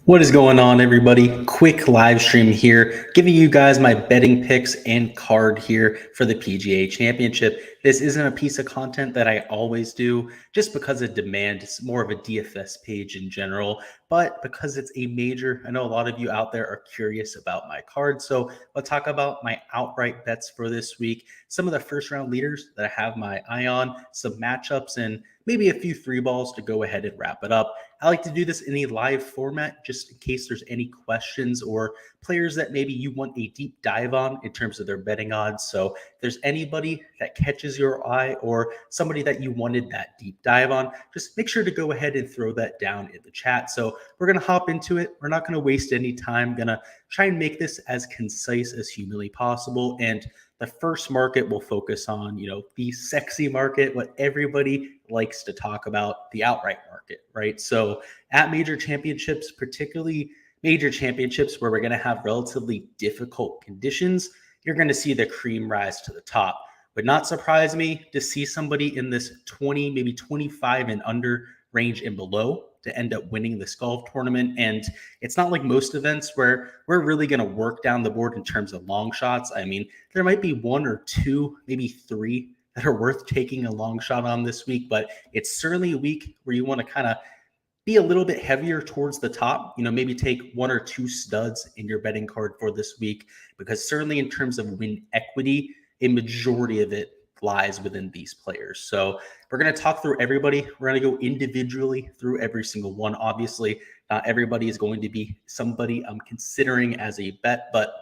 What is going on, everybody? Quick live stream here, giving you guys my betting picks and card here for the PGA Championship. This isn't a piece of content that I always do just because of demand. It's more of a DFS page in general, but because it's a major, I know a lot of you out there are curious about my card. So let's talk about my outright bets for this week, some of the first round leaders that I have my eye on, some matchups, and maybe a few three balls to go ahead and wrap it up. I like to do this in a live format just in case there's any questions or players that maybe you want a deep dive on in terms of their betting odds. So if there's anybody that catches your eye or somebody that you wanted that deep dive on, just make sure to go ahead and throw that down in the chat. So we're going to hop into it. We're not going to waste any time. Going to try and make this as concise as humanly possible. And the first market will focus on, the sexy market, what everybody likes to talk about, the outright market, right? So at major championships, particularly major championships where we're going to have relatively difficult conditions, you're going to see the cream rise to the top. Would not surprise me to see somebody in this 20, maybe 25 and under range and below to end up winning this golf tournament. And it's not like most events where we're really going to work down the board in terms of long shots. I mean, there might be one or two, maybe three that are worth taking a long shot on this week, but it's certainly a week where you want to kind of be a little bit heavier towards the top, maybe take one or two studs in your betting card for this week, because certainly in terms of win equity, a majority of it lies within these players. So we're going to talk through everybody. We're going to go individually through every single one. Obviously, not everybody is going to be somebody I'm considering as a bet, but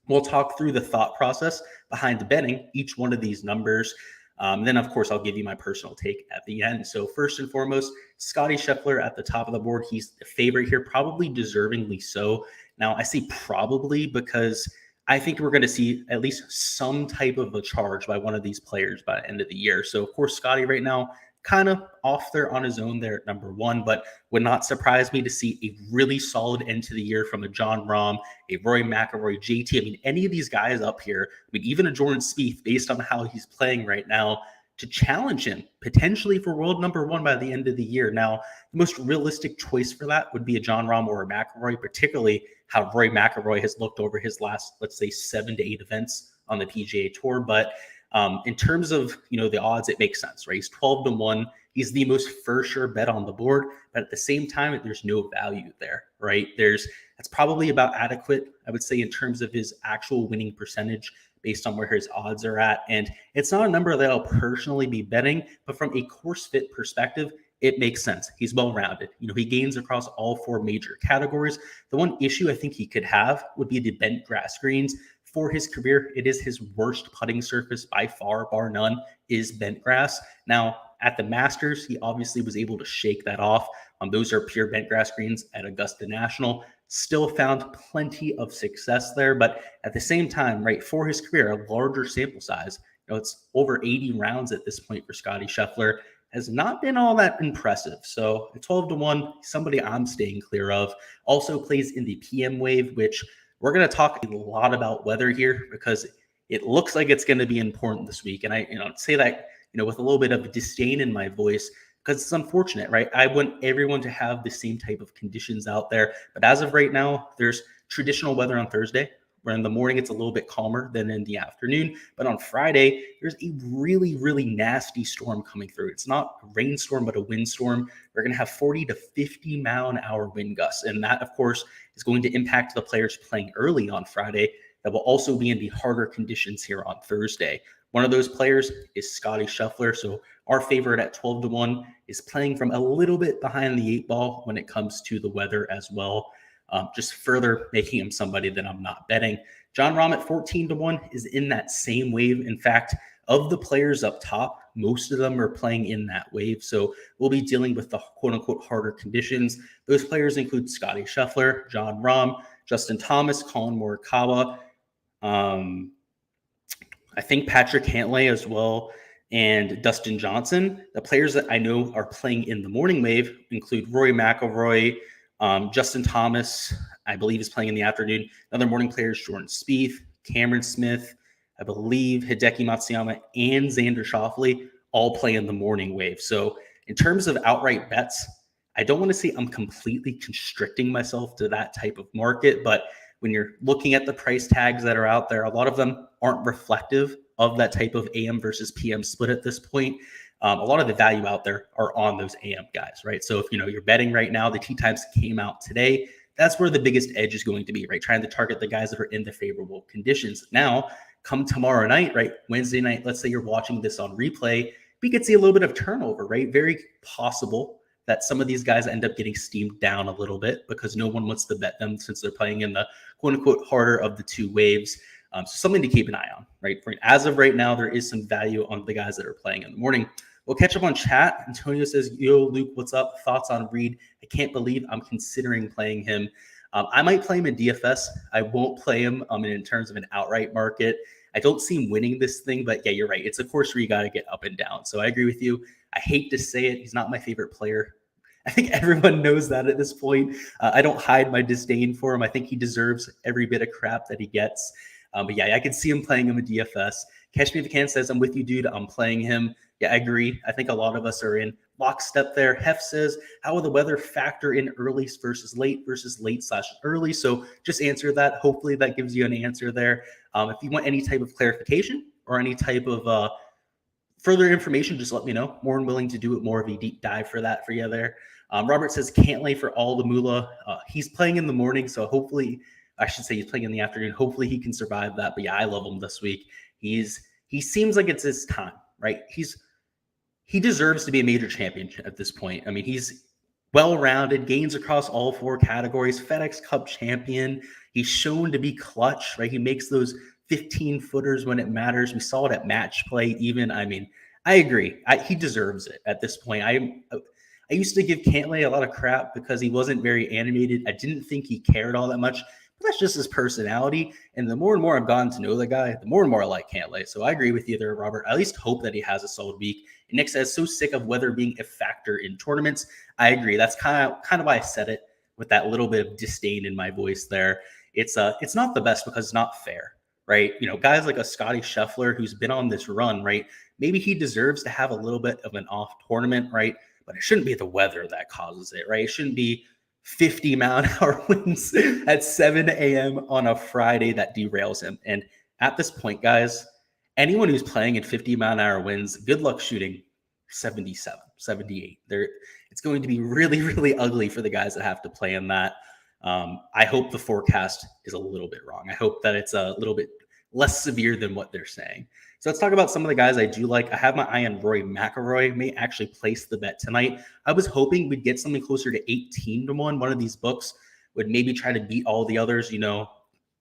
we'll talk through the thought process behind betting each one of these numbers. Then, of course, I'll give you my personal take at the end. So first and foremost, Scottie Scheffler at the top of the board. He's the favorite here, probably deservingly so. Now, I say probably because I think we're going to see at least some type of a charge by one of these players by the end of the year. So, of course, Scottie right now kind of off there on his own there at number one, but would not surprise me to see a really solid end to the year from a Jon Rahm, a Rory McIlroy, JT. I mean, any of these guys up here, even a Jordan Spieth, based on how he's playing right now, to challenge him potentially for world number one by the end of the year. Now, the most realistic choice for that would be a Jon Rahm or a McIlroy, particularly how Rory McIlroy has looked over his last, let's say, 7 to 8 events on the PGA Tour. But in terms of, the odds, it makes sense, right? He's 12 to 1. He's the most for sure bet on the board, but at the same time, there's no value there, right? That's probably about adequate, I would say, in terms of his actual winning percentage based on where his odds are at. And it's not a number that I'll personally be betting, but from a course fit perspective, it makes sense. He's well-rounded. He gains across all 4 major categories. The one issue I think he could have would be the bent grass greens. For his career, it is his worst putting surface by far, bar none, is bent grass. Now, at the Masters, he obviously was able to shake that off. Those are pure bent grass greens at Augusta National. Still found plenty of success there, but at the same time, right, for his career, a larger sample size, it's over 80 rounds at this point for Scottie Scheffler, has not been all that impressive. So 12 to 1, somebody I'm staying clear of. Also plays in the PM wave, which we're going to talk a lot about weather here because it looks like it's going to be important this week. And I say that, with a little bit of disdain in my voice, because it's unfortunate, right? I want everyone to have the same type of conditions out there. But as of right now, there's traditional weather on Thursday, where in the morning it's a little bit calmer than in the afternoon. But on Friday, there's a really, really nasty storm coming through. It's not a rainstorm, but a windstorm. We're going to have 40 to 50 mile an hour wind gusts. And that, of course, is going to impact the players playing early on Friday. That will also be in the harder conditions here on Thursday. One of those players is Scottie Scheffler. So our favorite at 12 to 1 is playing from a little bit behind the 8 ball when it comes to the weather as well. Just further making him somebody that I'm not betting. Jon Rahm at 14 to 1 is in that same wave. In fact, of the players up top, most of them are playing in that wave. So we'll be dealing with the quote unquote harder conditions. Those players include Scottie Scheffler, Jon Rahm, Justin Thomas, Colin Morikawa, I think Patrick Cantlay as well, and Dustin Johnson. The players that I know are playing in the morning wave include Rory McIlroy, Justin Thomas, I believe is playing in the afternoon. Another morning player is Jordan Spieth, Cameron Smith, I believe Hideki Matsuyama, and Xander Schauffele all play in the morning wave. So in terms of outright bets, I don't want to say I'm completely constricting myself to that type of market, but when you're looking at the price tags that are out there, a lot of them aren't reflective of that type of AM versus PM split at this point. A lot of the value out there are on those AM guys, right? So if you're betting right now, the tee times came out today. That's where the biggest edge is going to be, right? Trying to target the guys that are in the favorable conditions. Now, come tomorrow night, right? Wednesday night, let's say you're watching this on replay, we could see a little bit of turnover, right? Very possible that some of these guys end up getting steamed down a little bit because no one wants to bet them since they're playing in the quote unquote harder of the two waves. So something to keep an eye on, right? As of right now, there is some value on the guys that are playing in the morning. We'll catch up on chat. Antonio says, yo, Luke, what's up? Thoughts on Reed? I can't believe I'm considering playing him. I might play him in DFS. I won't play him in terms of an outright market. I don't see him winning this thing, but yeah, you're right. It's a course where you got to get up and down. So I agree with you. I hate to say it. He's not my favorite player. I think everyone knows that at this point. I don't hide my disdain for him. I think he deserves every bit of crap that he gets. But yeah, I could see him playing him in DFS. Catch Me If You Can says, I'm with you, dude. I'm playing him. Yeah, I agree. I think a lot of us are in lockstep there. Hef says, how will the weather factor in early versus late/early? So just answer that. Hopefully that gives you an answer there. If you want any type of clarification or any type of further information, just let me know. More than willing to do it, more of a deep dive for that for you there. Robert says, can't lay for all the moolah. He's playing in the morning, so hopefully, I should say he's playing in the afternoon. Hopefully he can survive that. But yeah, I love him this week. He seems like it's his time, right? He deserves to be a major champion at this point. I mean, he's well-rounded, gains across all four categories, FedEx Cup champion. He's shown to be clutch, right? He makes those 15-footers when it matters. We saw it at match play even. I mean, I agree. He deserves it at this point. I used to give Cantlay a lot of crap because he wasn't very animated. I didn't think he cared all that much. But that's just his personality. And the more and more I've gotten to know the guy, the more and more I like Cantlay. So I agree with you there, Robert. I at least hope that he has a solid week. And Nick says, so sick of weather being a factor in tournaments. I agree. That's kind of why I said it with that little bit of disdain in my voice there. It's not the best because it's not fair, right? Guys like a Scotty Scheffler who's been on this run, right? Maybe he deserves to have a little bit of an off tournament, right? But it shouldn't be the weather that causes it, right? It shouldn't be 50-mile-an-hour winds at 7 a.m. on a Friday that derails him. And at this point, guys, anyone who's playing in 50-mile-an-hour winds, good luck shooting 77, 78. It's going to be really, really ugly for the guys that have to play in that. I hope the forecast is a little bit wrong. I hope that it's a little bit less severe than what they're saying. So let's talk about some of the guys I do like. I have my eye on Rory McIlroy. May actually place the bet tonight. I was hoping we'd get something closer to 18-1. One of these books would maybe try to beat all the others,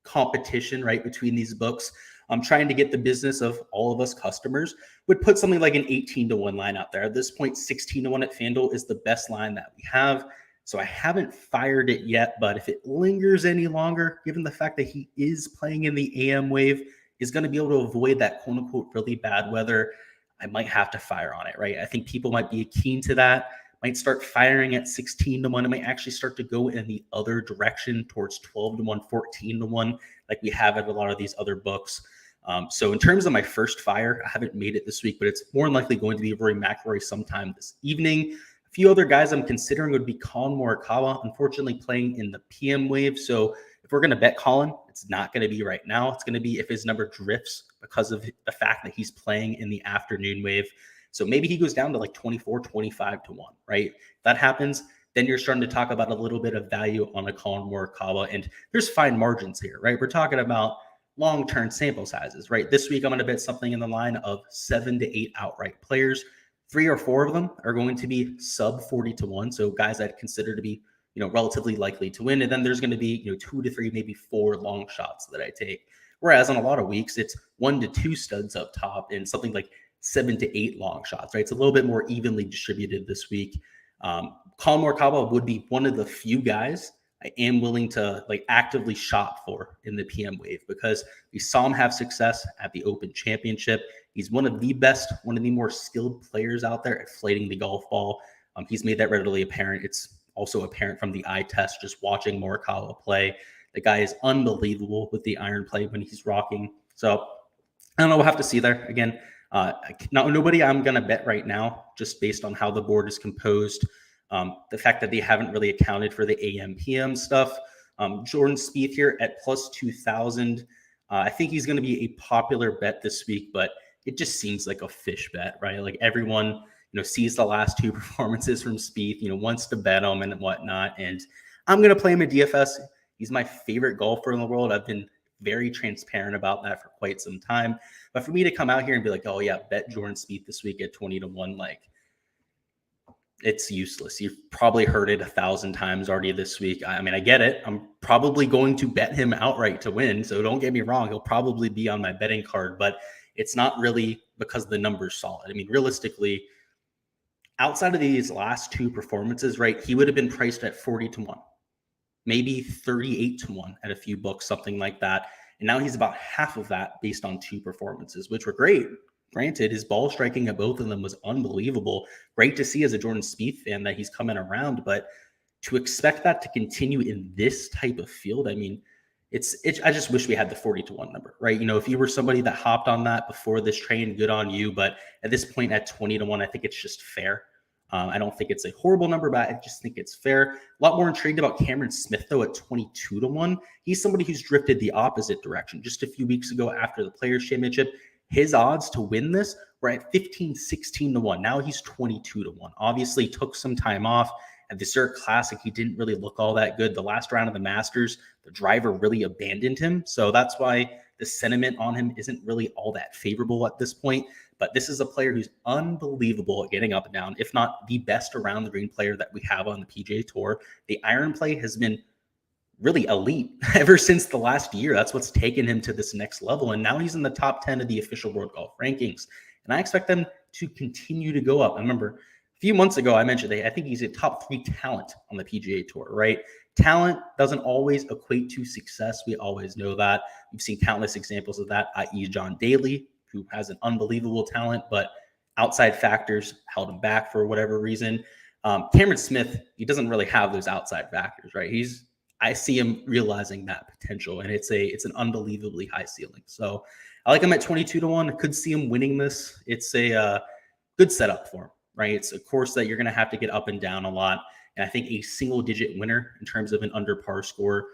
competition right between these books. I'm trying to get the business of all of us customers. Would put something like an 18-1 line out there. At this point, 16-1 at FanDuel is the best line that we have. So I haven't fired it yet, but if it lingers any longer, given the fact that he is playing in the AM wave, is going to be able to avoid that quote unquote really bad weather, I might have to fire on it, right? I think people might be keen to that, might start firing at 16-1. It might actually start to go in the other direction towards 12-1, 14-1, like we have at a lot of these other books. So in terms of my first fire, I haven't made it this week, but it's more than likely going to be Rory McIlroy sometime this evening. A few other guys I'm considering would be Colin Morikawa, unfortunately playing in the PM wave. So if we're going to bet Colin, it's not going to be right now. It's going to be if his number drifts because of the fact that he's playing in the afternoon wave. So maybe he goes down to like 24, 25-1, right? If that happens, then you're starting to talk about a little bit of value on a Colin Morikawa. And there's fine margins here, right? We're talking about long-term sample sizes, right? This week, I'm going to bet something in the line of 7 to 8 outright players. 3 or 4 of them are going to be sub 40-1. So guys I'd consider to be, relatively likely to win. And then there's going to be, 2 to 3, maybe 4 long shots that I take. Whereas on a lot of weeks, it's 1 to 2 studs up top and something like 7 to 8 long shots, right? It's a little bit more evenly distributed this week. Colin Morikawa would be one of the few guys I am willing to actively shop for in the PM wave because we saw him have success at the Open Championship. He's one of the best, one of the more skilled players out there at flighting the golf ball. He's made that readily apparent. It's also apparent from the eye test, just watching Morikawa play. The guy is unbelievable with the iron play when he's rocking. So I don't know. We'll have to see there. Again, nobody I'm going to bet right now, just based on how the board is composed. The fact that they haven't really accounted for the AM PM stuff. Jordan Spieth here at plus 2,000. I think he's going to be a popular bet this week, but it just seems like a fish bet, right? Like everyone, sees the last two performances from Spieth, wants to bet him and whatnot. And I'm going to play him at DFS. He's my favorite golfer in the world. I've been very transparent about that for quite some time. But for me to come out here and be like, oh yeah, bet Jordan Spieth this week at 20-1, like, it's useless. You've probably heard it 1,000 times already this week. I mean, I get it. I'm probably going to bet him outright to win. So don't get me wrong. He'll probably be on my betting card, but it's not really because the number's solid. I mean, realistically, outside of these last two performances, right, he would have been priced at 40-1, maybe 38-1 at a few books, something like that. And now he's about half of that based on two performances, which were great. Granted, his ball striking at both of them was unbelievable. Great to see as a Jordan Spieth fan that he's coming around, but to expect that to continue in this type of field, I mean, I just wish we had the 40-1 number, right? If you were somebody that hopped on that before this train, good on you. But at this point at 20-1, I think it's just fair. I don't think it's a horrible number, but I just think it's fair. A lot more intrigued about Cameron Smith, though, at 22-1. He's somebody who's drifted the opposite direction. Just a few weeks ago after the Players' Championship, his odds to win this were at 16-1. Now he's 22-1. Obviously took some time off. At the Zurich Classic, he didn't really look all that good. The last round of the Masters, the driver really abandoned him. So that's why the sentiment on him isn't really all that favorable at this point. But this is a player who's unbelievable at getting up and down, if not the best around the green player that we have on the PGA Tour. The iron play has been really elite ever since the last year. That's what's taken him to this next level. And now he's in the top 10 of the official World Golf rankings. And I expect them to continue to go up. I remember a few months ago, I mentioned I think he's a top 3 talent on the PGA Tour, right? Talent doesn't always equate to success. We always know that. We've seen countless examples of that, i.e. John Daly, who has an unbelievable talent, but outside factors held him back for whatever reason. Cameron Smith, he doesn't really have those outside factors, right? I see him realizing that potential, and it's an unbelievably high ceiling. So I like him at 22-1. I could see him winning this. It's a good setup for him, right? It's a course that you're going to have to get up and down a lot. And I think a single-digit winner in terms of an under par score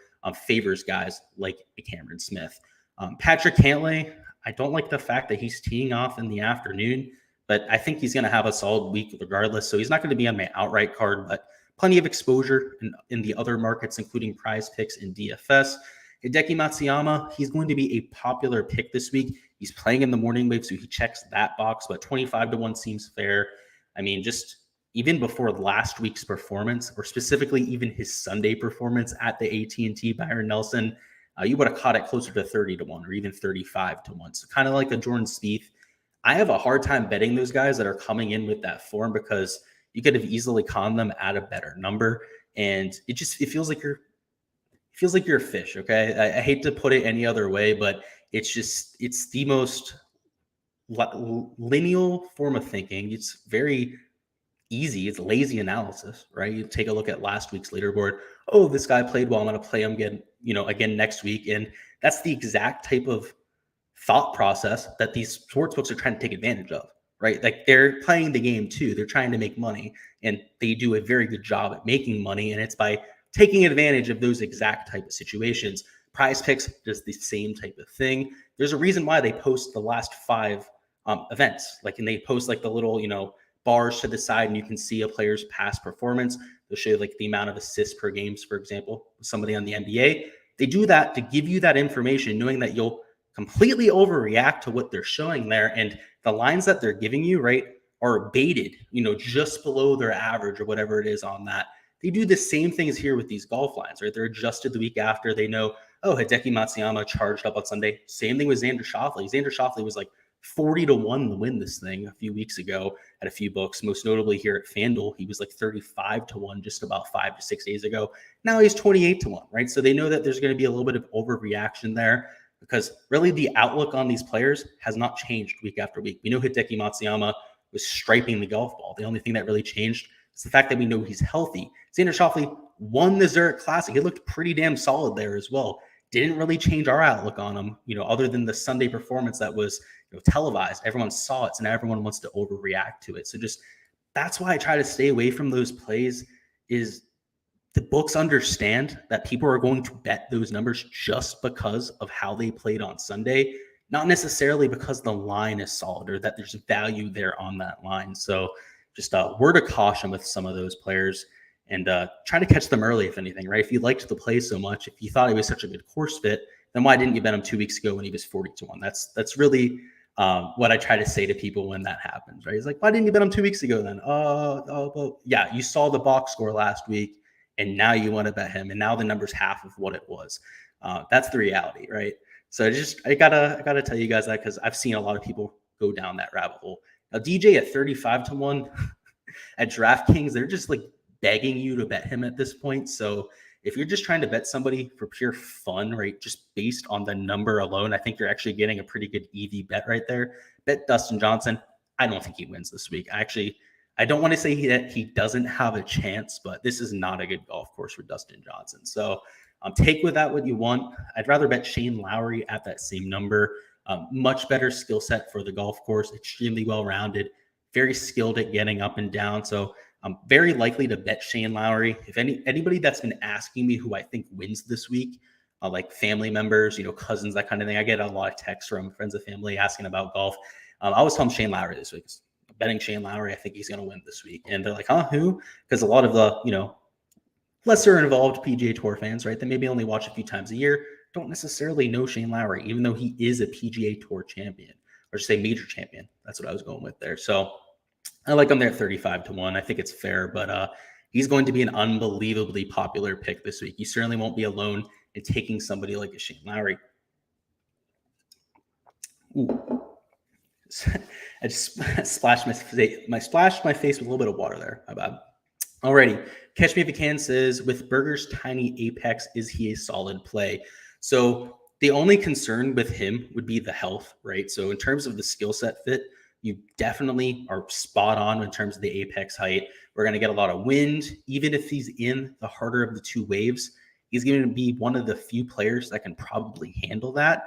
favors guys like Cameron Smith. Patrick Cantlay, I don't like the fact that he's teeing off in the afternoon, but I think he's going to have a solid week regardless. So he's not going to be on my outright card, but plenty of exposure in the other markets, including Prize Picks and DFS. Hideki Matsuyama, he's going to be a popular pick this week. He's playing in the morning wave, so he checks that box, but 25-1 seems fair. I mean, just even before last week's performance, or specifically even his Sunday performance at the AT&T Byron Nelson, you would have caught it closer to 30-1 or even 35-1. So kind of like a Jordan Spieth. I have a hard time betting those guys that are coming in with that form because you could have easily conned them at a better number. And it feels like you're a fish. Okay. I hate to put it any other way, but it's the most lineal form of thinking. It's very easy. It's lazy analysis, right? You take a look at last week's leaderboard. Oh, this guy played well. I'm going to play him again next week. And that's the exact type of thought process that these sportsbooks are trying to take advantage of, right? Like they're playing the game too. They're trying to make money, and they do a very good job at making money. And it's by taking advantage of those exact type of situations. Prize Picks does the same type of thing. There's a reason why they post the last 5 events, and they post the little, bars to the side, and you can see a player's past performance. They'll show you the amount of assists per games, for example, somebody on the NBA. They do that to give you that information, knowing that you'll completely overreact to what they're showing there. And the lines that they're giving you, right, are baited, just below their average or whatever it is on that. They do the same things here with these golf lines, right? They're adjusted the week after. They know, oh, Hideki Matsuyama charged up on Sunday. Same thing with Xander Schauffele. Xander Schauffele was 40-1 to win this thing a few weeks ago at a few books, most notably here at FanDuel. He was 35-1 just about 5 to 6 days ago. Now he's 28-1, right? So they know that there's going to be a little bit of overreaction there because really the outlook on these players has not changed week after week. We know Hideki Matsuyama was striping the golf ball. The only thing that really changed is the fact that we know he's healthy. Xander Schauffele won the Zurich Classic. He looked pretty damn solid there as well. Didn't really change our outlook on him, other than the Sunday performance that was televised. Everyone saw it, so now everyone wants to overreact to it. So just that's why I try to stay away from those plays. Is the books understand that people are going to bet those numbers just because of how they played on Sunday, not necessarily because the line is solid or that there's value there on that line. So just a word of caution with some of those players, and try to catch them early, if anything, right? If you liked the play so much, if you thought he was such a good course fit, then why didn't you bet him 2 weeks ago when he was 40-1? That's really what I try to say to people when that happens, right? He's like, why didn't you bet him 2 weeks ago then? Well, yeah, you saw the box score last week, and now you want to bet him, and now the number's half of what it was. That's the reality, right? So I gotta tell you guys that, because I've seen a lot of people go down that rabbit hole. Now DJ at 35-1 at DraftKings, they're just like begging you to bet him at this point. So if you're just trying to bet somebody for pure fun, right, just based on the number alone, I think you're actually getting a pretty good EV bet right there. Bet Dustin Johnson. I don't think he wins this week. I don't want to say that he doesn't have a chance, but this is not a good golf course for Dustin Johnson. So take with that what you want. I'd rather bet Shane Lowry at that same number. Much better skill set for the golf course, extremely well-rounded, very skilled at getting up and down. So I'm very likely to bet Shane Lowry. If anybody that's been asking me who I think wins this week, like family members, cousins, that kind of thing, I get a lot of texts from friends and family asking about golf. I was telling Shane Lowry this week. Betting Shane Lowry, I think he's going to win this week. And they're like, huh, who? Because a lot of the, lesser involved PGA Tour fans, right, that maybe only watch a few times a year, don't necessarily know Shane Lowry, even though he is a PGA Tour champion, or just say major champion. That's what I was going with there. So I like him there at 35-1. I think it's fair, but he's going to be an unbelievably popular pick this week. You certainly won't be alone in taking somebody like a Shane Lowry. Ooh. I just splashed my face with a little bit of water there. My bad. Alrighty. Catch Me If You Can says, with Berger's tiny apex, is he a solid play? So the only concern with him would be the health, right? So in terms of the skill set fit, you definitely are spot on in terms of the apex height. We're going to get a lot of wind. Even if he's in the harder of the two waves, he's going to be one of the few players that can probably handle that.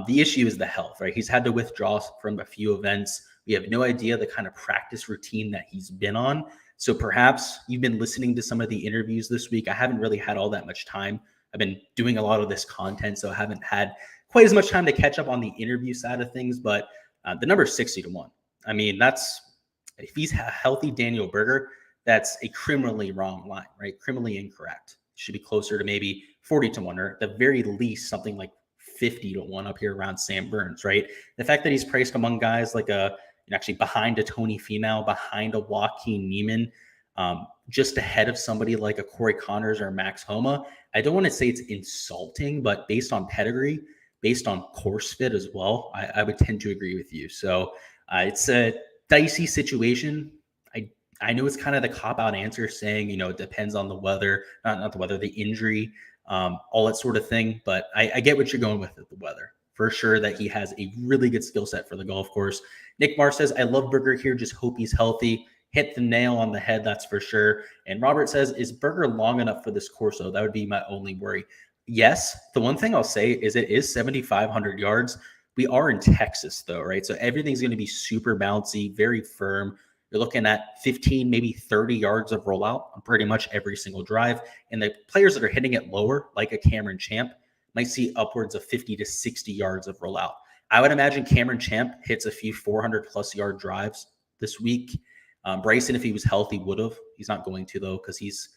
The issue is the health, right? He's had to withdraw from a few events. We have no idea the kind of practice routine that he's been on. So perhaps you've been listening to some of the interviews this week. I haven't really had all that much time. I've been doing a lot of this content, so I haven't had quite as much time to catch up on the interview side of things. But the number is 60-1. I mean, if he's a healthy Daniel Berger, that's a criminally wrong line, right? Criminally incorrect. Should be closer to maybe 40-1, or at the very least something like 50-1 up here around Sam Burns, right? The fact that he's priced among guys like actually behind a Tony Finau, behind a Joaquin Niemann, just ahead of somebody like a Corey Connors or Max Homa. I don't want to say it's insulting, but based on pedigree, based on course fit as well, I would tend to agree with you. So it's a dicey situation. I know it's kind of the cop-out answer saying, it depends on the weather, not the weather, the injury, all that sort of thing. But I get what you're going with the weather. For sure that he has a really good skill set for the golf course. Nick Marr says, I love Berger here. Just hope he's healthy. Hit the nail on the head, that's for sure. And Robert says, is Berger long enough for this course, though? That would be my only worry. Yes. The one thing I'll say is it is 7,500 yards. We are in Texas, though, right? So everything's going to be super bouncy, very firm. You're looking at 15, maybe 30 yards of rollout on pretty much every single drive. And the players that are hitting it lower, like a Cameron Champ, might see upwards of 50 to 60 yards of rollout. I would imagine Cameron Champ hits a few 400-plus yard drives this week. Bryson, if he was healthy, would have. He's not going to, though, because he's,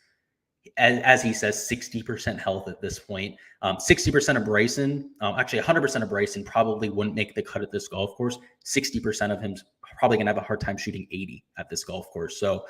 as he says, 60% health at this point. 60% of Bryson, actually 100% of Bryson probably wouldn't make the cut at this golf course. 60% of him's probably going to have a hard time shooting 80 at this golf course. So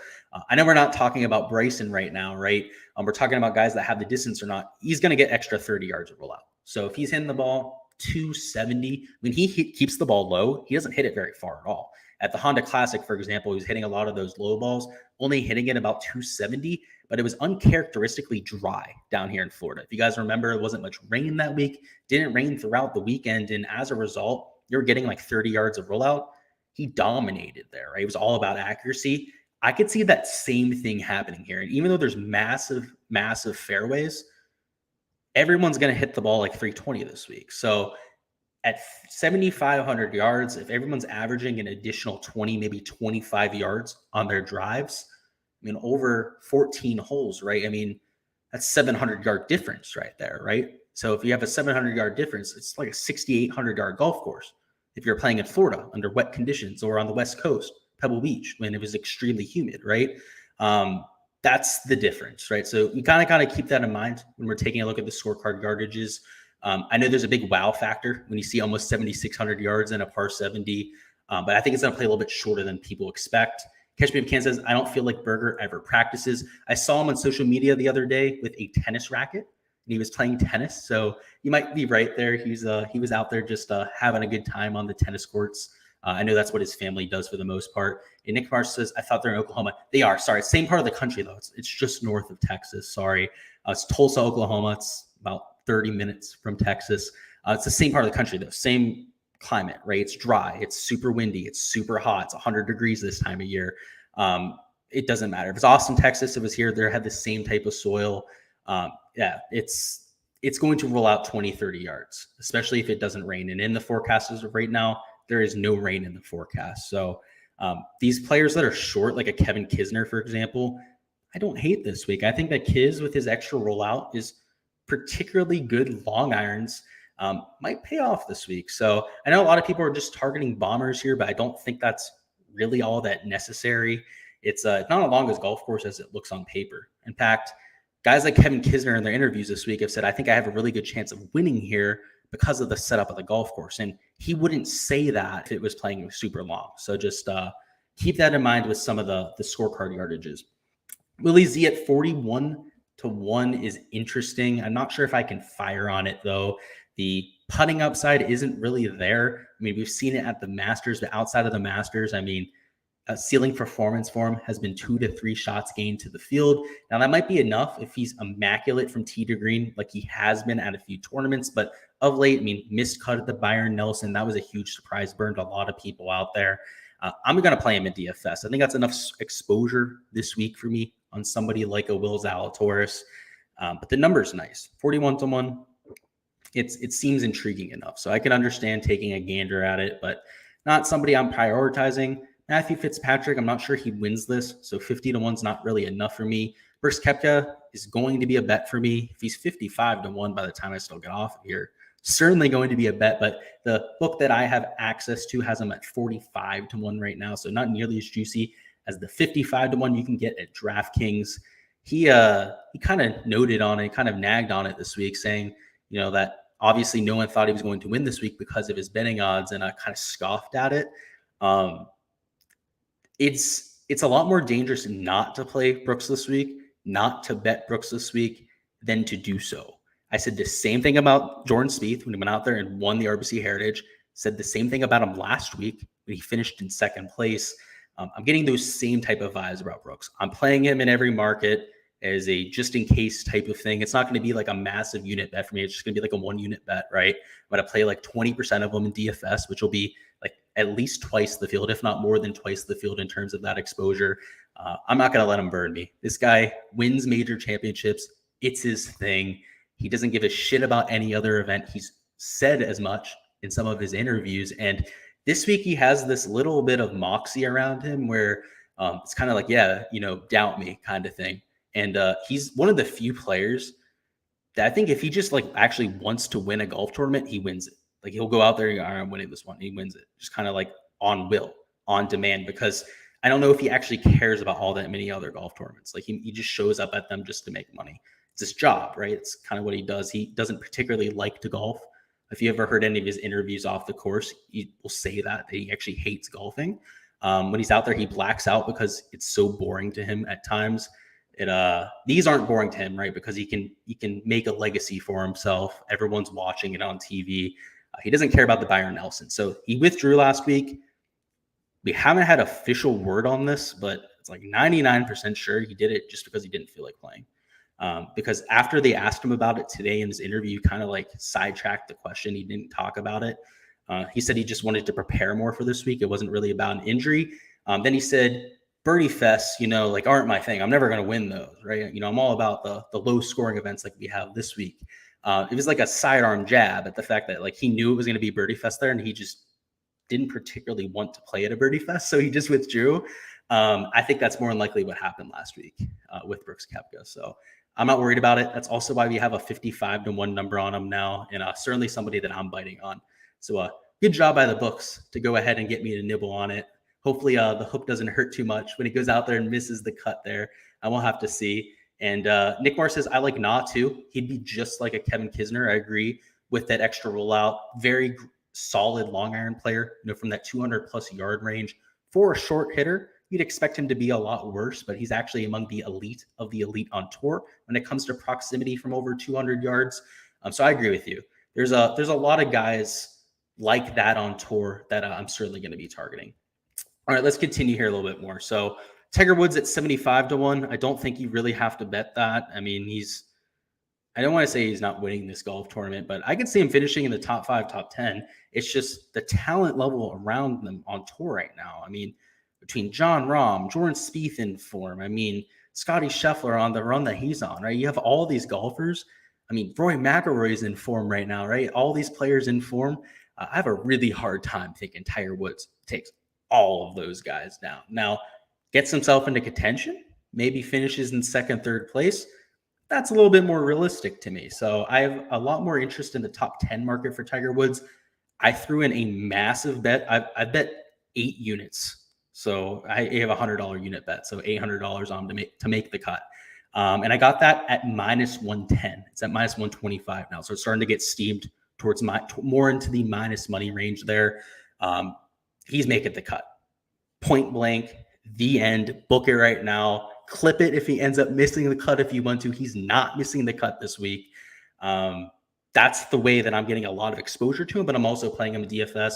I know we're not talking about Bryson right now, right? We're talking about guys that have the distance or not. He's going to get extra 30 yards of rollout. So if he's hitting the ball 270, when he keeps the ball low, he doesn't hit it very far at all. At the Honda Classic, for example, he was hitting a lot of those low balls, only hitting it about 270, but it was uncharacteristically dry down here in Florida. If you guys remember, it wasn't much rain that week, didn't rain throughout the weekend, and as a result, you're getting like 30 yards of rollout. He dominated there, right? It was all about accuracy. I could see that same thing happening here. And even though there's massive, massive fairways, everyone's going to hit the ball like 320 this week. So At 7,500 yards, if everyone's averaging an additional 20, maybe 25 yards on their drives, I mean, over 14 holes, right? I mean, that's 700-yard difference right there, right? So if you have a 700-yard difference, it's like a 6,800-yard golf course. If you're playing in Florida under wet conditions or on the West Coast, Pebble Beach, when it was extremely humid, right? That's the difference, right? So you kind of got to keep that in mind when we're taking a look at the scorecard yardages. I know there's a big wow factor when you see almost 7,600 yards in a par 70, but I think it's going to play a little bit shorter than people expect. Catch Me If You Can says, I don't feel like Berger ever practices. I saw him on social media the other day with a tennis racket, and he was playing tennis. So you might be right there. He was out there just having a good time on the tennis courts. I know that's what his family does for the most part. And Nick Marsh says, I thought they're in Oklahoma. They are. Sorry, same part of the country, though. It's just north of Texas. Sorry. It's Tulsa, Oklahoma. It's about 30 minutes from Texas. It's the same part of the country, though. Same climate, right? It's dry. It's super windy. It's super hot. It's 100 degrees this time of year. It doesn't matter. If it's Austin, Texas, it was here. They had the same type of soil. It's going to roll out 20, 30 yards, especially if it doesn't rain. And in the forecast as of right now, there is no rain in the forecast. So these players that are short, like a Kevin Kisner, for example, I don't hate this week. I think that Kiz with his extra rollout is particularly good long irons might pay off this week. So I know a lot of people are just targeting bombers here, but I don't think that's really all that necessary. It's not as long as golf course as it looks on paper. In fact, guys like Kevin Kisner in their interviews this week have said, I think I have a really good chance of winning here because of the setup of the golf course. And he wouldn't say that if it was playing super long. So just keep that in mind with some of the scorecard yardages. Willie Z at 41-1 is interesting. I'm not sure if I can fire on it, though. The putting upside isn't really there. I mean, we've seen it at the Masters, but outside of the Masters, I mean, ceiling performance for him has been 2 to 3 shots gained to the field. Now, that might be enough if he's immaculate from tee to green, like he has been at a few tournaments. But of late, I mean, missed cut at the Byron Nelson. That was a huge surprise, burned a lot of people out there. I'm going to play him in DFS. I think that's enough exposure this week for me on somebody like a Will Zalatoris. But the number's nice. 41-1. It seems intriguing enough. So I can understand taking a gander at it, but not somebody I'm prioritizing. Matthew Fitzpatrick, I'm not sure he wins this. So 50-1 is not really enough for me. Brooks Koepka is going to be a bet for me. If he's 55-1 by the time I still get off of here, certainly going to be a bet, but the book that I have access to has him at 45-1 right now. So not nearly as juicy as the 55-1 you can get at Draftkings. He kind of noted on it, kind of nagged on it this week, saying, that obviously no one thought he was going to win this week because of his betting odds, and I kind of scoffed at it. It's a lot more dangerous not to play Brooks this week, not to bet Brooks this week, than to do so. I said the same thing about Jordan Spieth when he went out there and won the RBC Heritage. Said the same thing about him last week when he finished in second place. I'm getting those same type of vibes about Brooks. I'm playing him in every market as a just-in-case type of thing. It's not going to be like a massive unit bet for me. It's just going to be like a one-unit bet, right? I'm going to play like 20% of them in DFS, which will be like at least twice the field, if not more than twice the field in terms of that exposure. I'm not going to let him burn me. This guy wins major championships. It's his thing. He doesn't give a shit about any other event. He's said as much in some of his interviews. And this week he has this little bit of moxie around him where it's kind of like, doubt me kind of thing. And he's one of the few players that I think if he just like actually wants to win a golf tournament, he wins it. Like he'll go out there and go, all right, I'm winning this one. He wins it. Just kind of like on will, on demand, because I don't know if he actually cares about all that many other golf tournaments. Like he just shows up at them just to make money. It's his job, right? It's kind of what he does. He doesn't particularly like to golf. If you ever heard any of his interviews off the course, he will say that he actually hates golfing. When he's out there, he blacks out because it's so boring to him at times. These aren't boring to him, right? Because he can make a legacy for himself. Everyone's watching it on TV. He doesn't care about the Byron Nelson. So he withdrew last week. We haven't had official word on this, but it's like 99% sure he did it just because he didn't feel like playing. Because after they asked him about it today in his interview, kind of like sidetracked the question. He didn't talk about it. He said he just wanted to prepare more for this week. It wasn't really about an injury. Then he said, birdie fests, aren't my thing. I'm never going to win those, right? I'm all about the low scoring events like we have this week. It was like a sidearm jab at the fact that like he knew it was going to be birdie fest there, and he just didn't particularly want to play at a birdie fest, so he just withdrew. I think that's more than likely what happened last week with Brooks Koepka. So I'm not worried about it. That's also why we have a 55-1 number on him now, and certainly somebody that I'm biting on. So good job by the books to go ahead and get me to nibble on it. Hopefully the hook doesn't hurt too much when he goes out there and misses the cut there. I will have to see. And Nick Marr says, I like Na too. He'd be just like a Kevin Kisner. I agree with that extra rollout. Very solid long iron player, from that 200 plus yard range. For a short hitter, you'd expect him to be a lot worse, but he's actually among the elite of the elite on tour when it comes to proximity from over 200 yards. So I agree with you. There's a lot of guys like that on tour that I'm certainly going to be targeting. All right, let's continue here a little bit more. So Tiger Woods at 75-1. I don't think you really have to bet that. I mean, I don't want to say he's not winning this golf tournament, but I could see him finishing in the top 5, top 10. It's just the talent level around them on tour right now. I mean, between Jon Rahm, Jordan Spieth in form, I mean, Scotty Scheffler on the run that he's on, right? You have all these golfers. I mean, Rory McIlroy's in form right now, right? All these players in form. I have a really hard time thinking Tiger Woods takes all of those guys down. Now, gets himself into contention, maybe finishes in second, third place. That's a little bit more realistic to me. So I have a lot more interest in the top 10 market for Tiger Woods. I threw in a massive bet. I bet 8 units. So I have a $100 unit bet. So $800 on to make the cut. And I got that at minus 110. It's at minus 125 now. So it's starting to get steamed towards more into the minus money range there. He's making the cut. Point blank, the end. Book it right now. Clip it if he ends up missing the cut if you want to. He's not missing the cut this week. That's the way that I'm getting a lot of exposure to him, but I'm also playing him in DFS.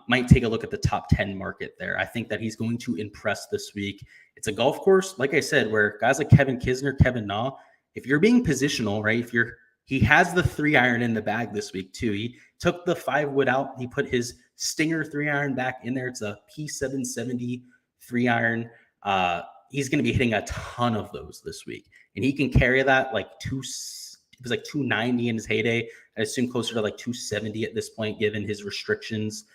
Might take a look at the top 10 market there. I think that he's going to impress this week. It's a golf course, like I said, where guys like Kevin Kisner, Kevin Na, if you're being positional, right? He has the 3-iron in the bag this week too. He took the 5-wood out. He put his Stinger 3-iron back in there. It's a P770 3-iron. He's going to be hitting a ton of those this week, and he can carry that like it was like 290 in his heyday. I assume closer to like 270 at this point, given his restrictions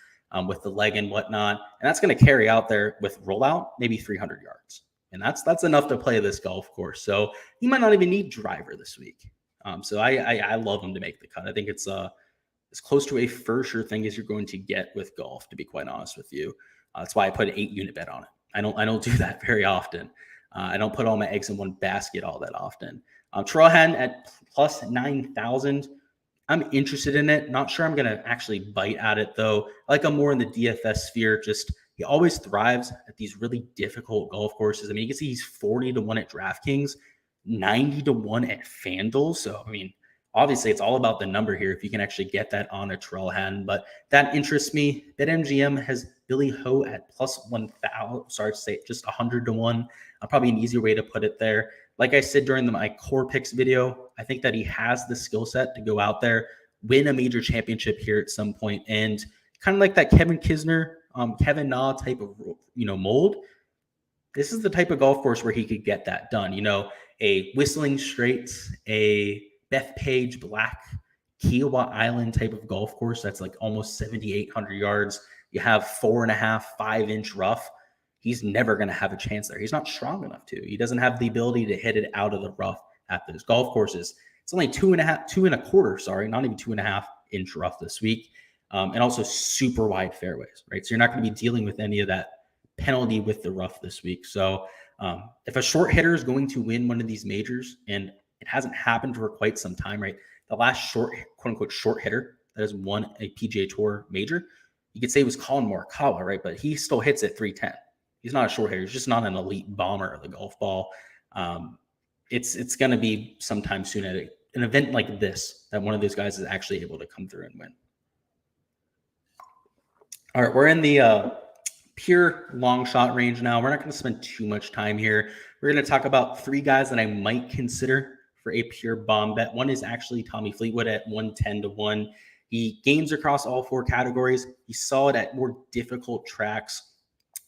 with the leg and whatnot. And that's going to carry out there with rollout, maybe 300 yards. And that's enough to play this golf course. So he might not even need driver this week. So I love him to make the cut. I think it's as close to a for sure thing as you're going to get with golf, to be quite honest with you. That's why I put an 8-unit bet on it. I don't do that very often. I don't put all my eggs in one basket all that often. Trailhead at plus 9,000. I'm interested in it. Not sure I'm going to actually bite at it, though. I like him more in the DFS sphere. Just he always thrives at these really difficult golf courses. I mean, you can see he's 40-1 at Draftkings, 90-1 at FanDuel. So, I mean, obviously it's all about the number here if you can actually get that on a trailhead. But that interests me. BetMGM has Billy Ho at plus 1,000. Sorry to say, just 100-1. Probably an easier way to put it there. Like I said during my core picks video, I think that he has the skill set to go out there, win a major championship here at some point, and kind of like that Kevin Kisner, Kevin Na type of mold. This is the type of golf course where he could get that done. A Whistling Straits, a Bethpage Black, Kiowa Island type of golf course that's like almost 7,800 yards. You have 4.5, 5-inch rough. He's never going to have a chance there. He's not strong enough to. He doesn't have the ability to hit it out of the rough at those golf courses. It's only 2.25, not even 2.5-inch rough this week. And also super wide fairways, right? So you're not going to be dealing with any of that penalty with the rough this week. So if a short hitter is going to win one of these majors, and it hasn't happened for quite some time, right? The last quote unquote short hitter that has won a PGA Tour major, you could say it was Colin Morikawa, right? But he still hits at 310. He's not a short hitter. He's just not an elite bomber of the golf ball. It's going to be sometime soon at an event like this that one of those guys is actually able to come through and win. All right, we're in the pure long shot range now. We're not going to spend too much time here. We're going to talk about 3 guys that I might consider for a pure bomb bet. One is actually Tommy Fleetwood at 110-1. He gains across all 4 categories. He's solid at more difficult tracks.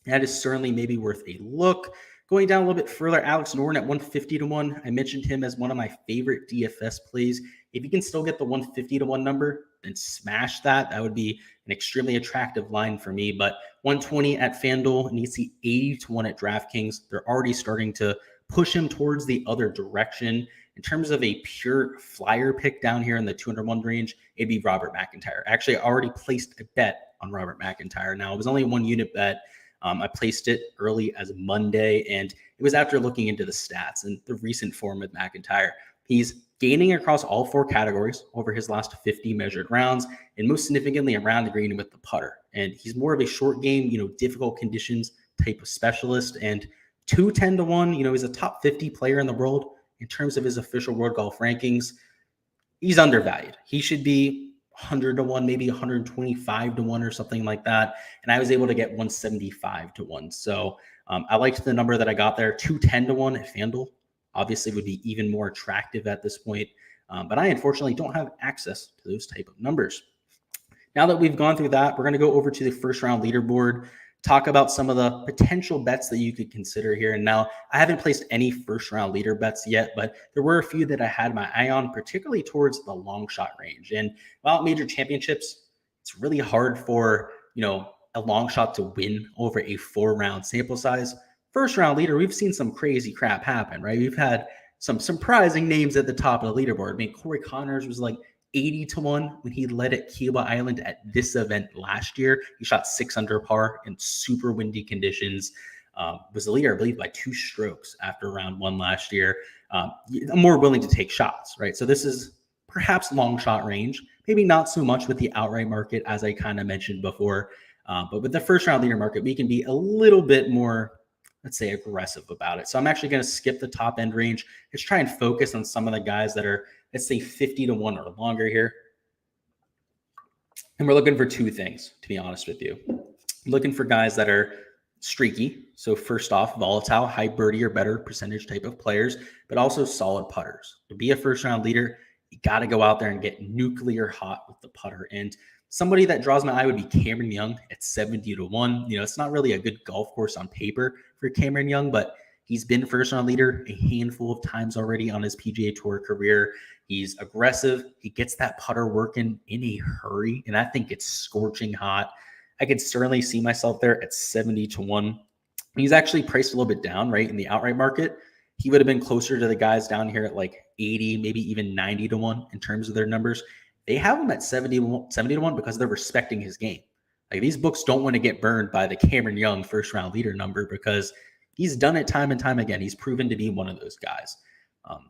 That is certainly maybe worth a look. Going down a little bit further, Alex Noren at 150 to 1. I mentioned him as one of my favorite DFS plays. If you can still get the 150 to 1 number, then smash that. That would be an extremely attractive line for me. But 120 at FanDuel, and you see 80 to 1 at Draftkings. They're already starting to push him towards the other direction. In terms of a pure flyer pick down here in the 201 range, it'd be Robert McIntyre. Actually, I already placed a bet on Robert McIntyre. Now, it was only a 1-unit bet. I placed it early as Monday, and it was after looking into the stats and the recent form with McIntyre. He's gaining across all 4 categories over his last 50 measured rounds, and most significantly around the green with the putter. And he's more of a short game, difficult conditions type of specialist. And 210 to 1, he's a top 50 player in the world in terms of his official World Golf rankings. He's undervalued. He should be 100 to 1, maybe 125 to 1 or something like that. And I was able to get 175 to 1. So I liked the number that I got there. 210 to 1 at FanDuel obviously would be even more attractive at this point. But I unfortunately don't have access to those type of numbers. Now that we've gone through that, we're going to go over to the first round leaderboard, talk about some of the potential bets that you could consider here. And now I haven't placed any first round leader bets yet, but there were a few that I had my eye on, particularly towards the long shot range. And while major championships, it's really hard for, a long shot to win over a 4-round sample size. First round leader, we've seen some crazy crap happen, right? We've had some surprising names at the top of the leaderboard. I mean, Corey Connors was like 80 to 1 when he led at Cuba Island at this event last year. He shot 6 under par in super windy conditions. Was the leader, I believe, by 2 strokes after round 1 last year. I'm more willing to take shots, right? So this is perhaps long shot range, maybe not so much with the outright market as I kind of mentioned before. But with the first round leader market, we can be a little bit more, let's say, aggressive about it. So I'm actually going to skip the top end range. Let's try and focus on some of the guys that are, let's say, 50 to 1 or longer here. And we're looking for 2 things, to be honest with you. I'm looking for guys that are streaky. So first off, volatile, high birdie or better percentage type of players, but also solid putters. To be a first round leader, you got to go out there and get nuclear hot with the putter. And somebody that draws my eye would be Cameron Young at 70 to 1. It's not really a good golf course on paper for Cameron Young, but he's been first round leader a handful of times already on his PGA Tour career. He's aggressive. He gets that putter working in a hurry, and I think it's scorching hot. I could certainly see myself there at 70 to 1. He's actually priced a little bit down, right? In the outright market, he would have been closer to the guys down here at like 80, maybe even 90 to 1 in terms of their numbers. They have him at 70 to 1 because they're respecting his game. Like, these books don't want to get burned by the Cameron Young first round leader number because he's done it time and time again. He's proven to be one of those guys.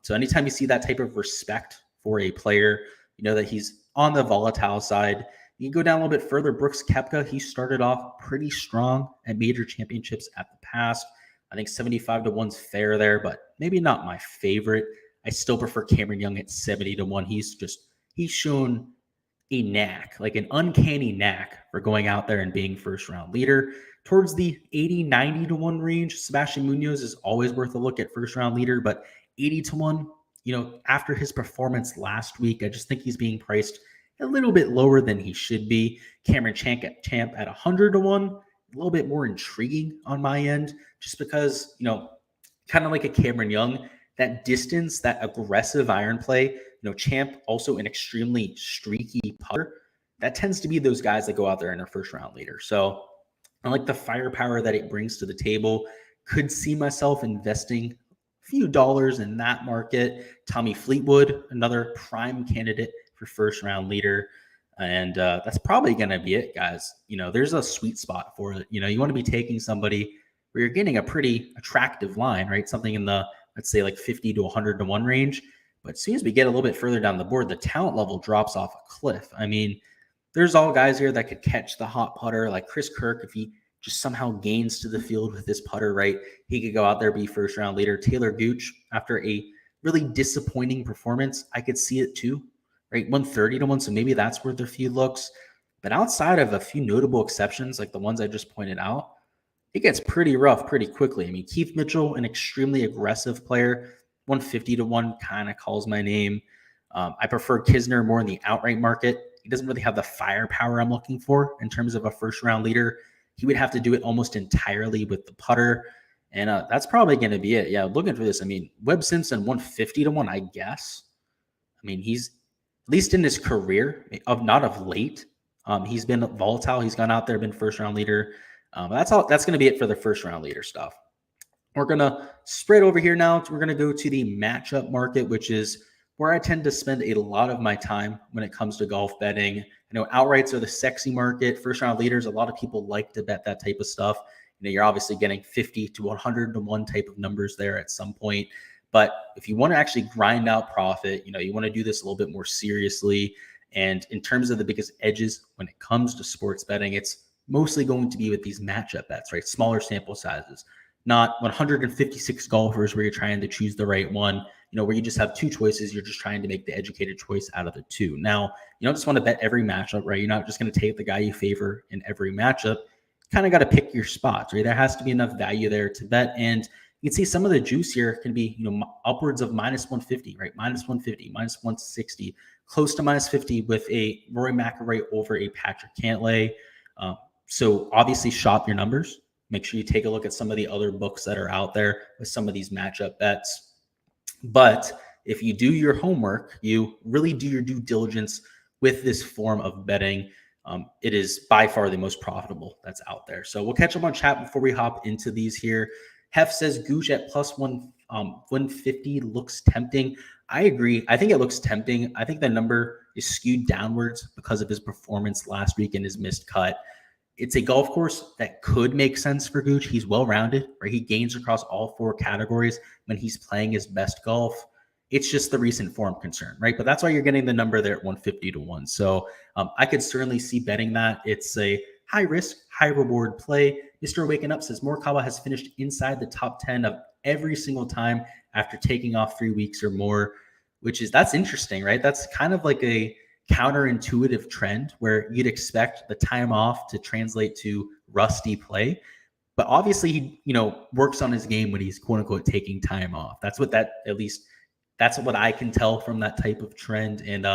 So anytime you see that type of respect for a player, you know that he's on the volatile side. You can go down a little bit further. Brooks Koepka, he started off pretty strong at major championships at the past. I think 75 to 1's fair there, but maybe not my favorite. I still prefer Cameron Young at 70 to 1. He's shown a knack, like an uncanny knack for going out there and being first round leader. Towards the 80, 90 to 1 range, Sebastian Munoz is always worth a look at first round leader, but 80 to 1, after his performance last week, I just think he's being priced a little bit lower than he should be. Cameron Champ at 100 to 1, a little bit more intriguing on my end, just because, kind of like a Cameron Young, that distance, that aggressive iron play, Champ also an extremely streaky putter. That tends to be those guys that go out there and are first round leader. So I like the firepower that it brings to the table. Could see myself investing a few dollars in that market. Tommy Fleetwood, another prime candidate for first round leader. And that's probably going to be it, guys. There's a sweet spot for it. You want to be taking somebody where you're getting a pretty attractive line, right? Something in the, let's say, like 50 to 100 to 1 range. But as soon as we get a little bit further down the board, the talent level drops off a cliff. I mean, there's all guys here that could catch the hot putter, like Chris Kirk. If he just somehow gains to the field with his putter, right, he could go out there, be first round leader. Taylor Gooch, after a really disappointing performance, I could see it too, right? 130 to 1. So maybe that's worth a few looks. But outside of a few notable exceptions, like the ones I just pointed out, it gets pretty rough pretty quickly. I mean, Keith Mitchell, an extremely aggressive player, 150 to 1 kind of calls my name. I prefer Kisner more in the outright market. He doesn't really have the firepower I'm looking for in terms of a first round leader. He would have to do it almost entirely with the putter. And that's probably going to be it. Yeah, looking for this. I mean, Webb Simpson 150 to 1, I guess. I mean, he's at least in his career, not of late. He's been volatile. He's gone out there, been first round leader. That's all. That's going to be it for the first round leader stuff. We're going to spread over here now. We're going to go to the matchup market, which is where I tend to spend a lot of my time when it comes to golf betting. I know outrights are the sexy market. First round leaders, a lot of people like to bet that type of stuff. You're obviously getting 50 to 100 to 1 type of numbers there at some point. But if you want to actually grind out profit, you want to do this a little bit more seriously. And in terms of the biggest edges when it comes to sports betting, it's mostly going to be with these matchup bets, right? Smaller sample sizes, not 156 golfers where you're trying to choose the right one, where you just have two choices. You're just trying to make the educated choice out of the two. Now, you don't just want to bet every matchup, right? You're not just going to take the guy you favor in every matchup. Kind of got to pick your spots, right? There has to be enough value there to bet. And you can see some of the juice here can be, upwards of minus 150, right? Minus 150, minus 160, close to minus 50 with a Rory McIlroy over a Patrick Cantlay. So obviously shop your numbers. Make sure you take a look at some of the other books that are out there with some of these matchup bets. But if you do your homework, you really do your due diligence with this form of betting, it is by far the most profitable that's out there. So we'll catch up on chat before we hop into these here. Hef says Gooch at plus 150 looks tempting. I agree. I think it looks tempting. I think the number is skewed downwards because of his performance last week and his missed cut. It's a golf course that could make sense for Gooch. He's well-rounded, right? He gains across all 4 categories when he's playing his best golf. It's just the recent form concern, right? But that's why you're getting the number there at 150 to 1. So I could certainly see betting that. It's a high risk, high reward play. Mr. Waking Up says Morikawa has finished inside the top 10 of every single time after taking off 3 weeks or more, that's interesting, right? That's kind of like a counterintuitive trend where you'd expect the time off to translate to rusty play. But obviously he, works on his game when he's quote unquote taking time off. That's what I can tell from that type of trend. And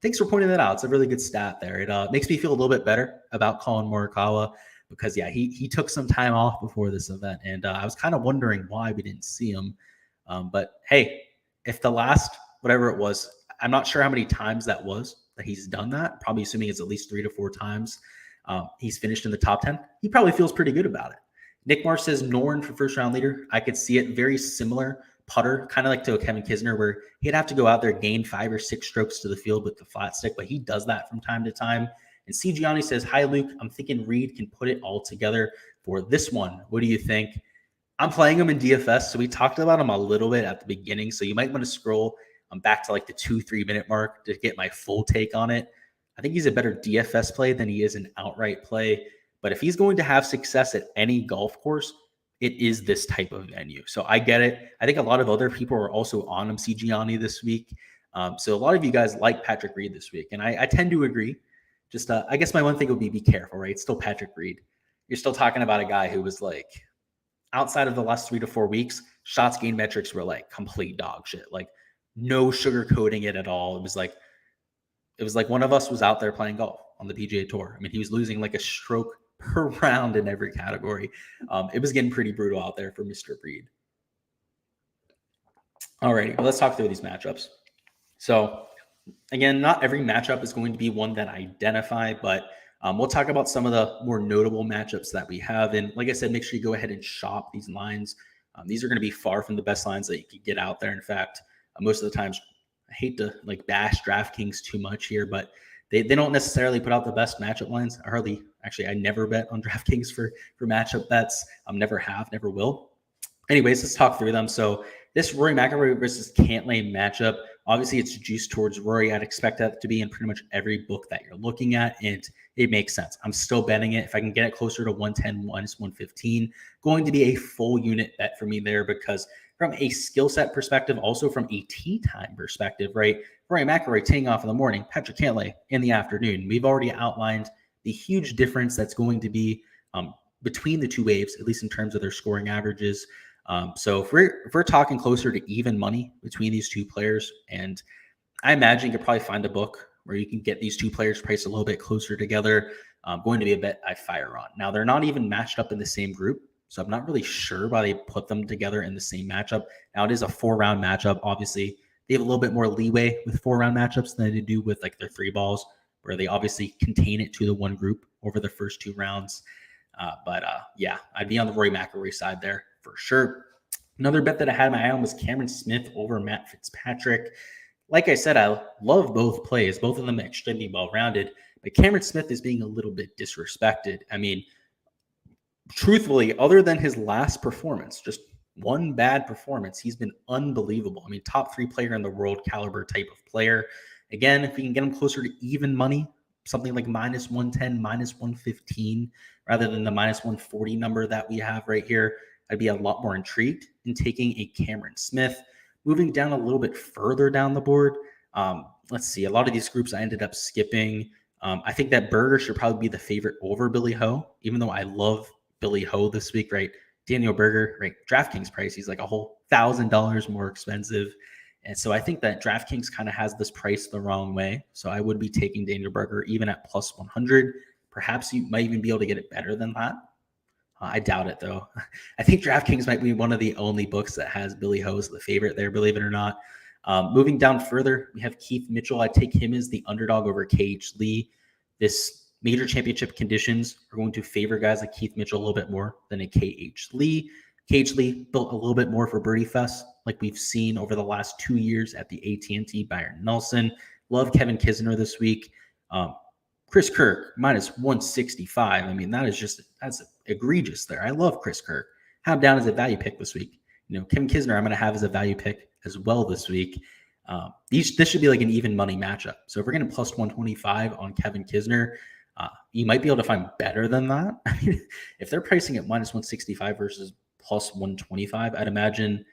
thanks for pointing that out. It's a really good stat there. It makes me feel a little bit better about Colin Morikawa because, yeah, he took some time off before this event. And I was kind of wondering why we didn't see him. But, hey, if the last, whatever it was, I'm not sure how many times that he's done that. Probably assuming it's at least 3 to 4 times. He's finished in the top 10. He probably feels pretty good about it. Nick Marsh says Norn for first round leader. I could see it very similar. Putter, kind of like to a Kevin Kisner, where he'd have to go out there, gain 5 or 6 strokes to the field with the flat stick, but he does that from time to time. And C. Gianni says, hi, Luke. I'm thinking Reed can put it all together for this one. What do you think? I'm playing him in DFS, so we talked about him a little bit at the beginning, so you might want to scroll back to like the 2-3 minute mark to get my full take on it. I think he's a better DFS play than he is an outright play, but if he's going to have success at any golf course, it is this type of venue. So I get it. I think a lot of other people are also on him, C. Gianni, this week. So a lot of you guys like Patrick Reed this week, and I tend to agree. Just I guess my one thing would be careful, right? It's still Patrick Reed. You're still talking about a guy who was like, outside of the last 3 to 4 weeks, shots gained metrics were like complete dog shit. Like no sugarcoating it at all. It was like one of us was out there playing golf on the PGA Tour. I mean, he was losing like a stroke per round in every category. It was getting pretty brutal out there for Mr. Reed. All right, well, let's talk through these matchups. So again, not every matchup is going to be one that I identify, but we'll talk about some of the more notable matchups that we have. And like I said, make sure you go ahead and shop these lines. These are going to be far from the best lines that you could get out there. In fact, most of the times, I hate to like bash DraftKings too much here, but they don't necessarily put out the best matchup lines. I never bet on DraftKings for matchup bets. Never have, never will. Anyways, let's talk through them. So this Rory McIlroy versus Cantlay matchup, obviously it's juiced towards Rory. I'd expect that to be in pretty much every book that you're looking at, and it makes sense. I'm still betting it. If I can get it closer to 110, minus 115, going to be a full unit bet for me there because from a skill set perspective, also from a tee time perspective, right? Rory McIlroy teeing off in the morning, Patrick Cantlay in the afternoon. We've already outlined the huge difference that's going to be between the two waves, at least in terms of their scoring averages. So if we're talking closer to even money between these two players, and I imagine you could probably find a book where you can get these two players priced a little bit closer together, going to be a bet I fire on. Now, they're not even matched up in the same group. So I'm not really sure why they put them together in the same matchup. Now, it is a 4-round matchup. Obviously, they have a little bit more leeway with 4-round matchups than they do with like their 3 balls, where they obviously contain it to the one group over the first 2 rounds. But yeah, I'd be on the Rory McIlroy side there for sure. Another bet that I had my eye on was Cameron Smith over Matt Fitzpatrick. Like I said, I love both plays, both of them extremely well-rounded, but Cameron Smith is being a little bit disrespected. I mean, truthfully, other than his last performance, just one bad performance, he's been unbelievable. I mean, top 3 player in the world caliber type of player. Again, if we can get him closer to even money, something like -110, -115, rather than the -140 number that we have right here, I'd be a lot more intrigued in taking a Cameron Smith. Moving down a little bit further down the board, let's see. A lot of these groups I ended up skipping. I think that Berger should probably be the favorite over Billy Ho, even though I love Billy Ho this week, right? Daniel Berger, right? DraftKings price, he's like a whole $1,000 more expensive. And so I think that DraftKings kind of has this price the wrong way. So I would be taking Daniel Berger even at +100. Perhaps you might even be able to get it better than that. I doubt it, though. I think DraftKings might be one of the only books that has Billy Ho as the favorite there, believe it or not. Moving down further, we have Keith Mitchell. I take him as the underdog over KH Lee. This major championship conditions are going to favor guys like Keith Mitchell a little bit more than a KH Lee. KH Lee built a little bit more for Birdie Fest, like we've seen over the last 2 years at the AT&T Byron Nelson. Love Kevin Kisner this week. Chris Kirk, -165. I mean, that's egregious there. I love Chris Kirk. Have him down as a value pick this week. Kevin Kisner, I'm going to have as a value pick as well this week. This should be like an even money matchup. So if we're getting +125 on Kevin Kisner, you might be able to find better than that. I mean, if they're pricing at -165 versus +125, I'd imagine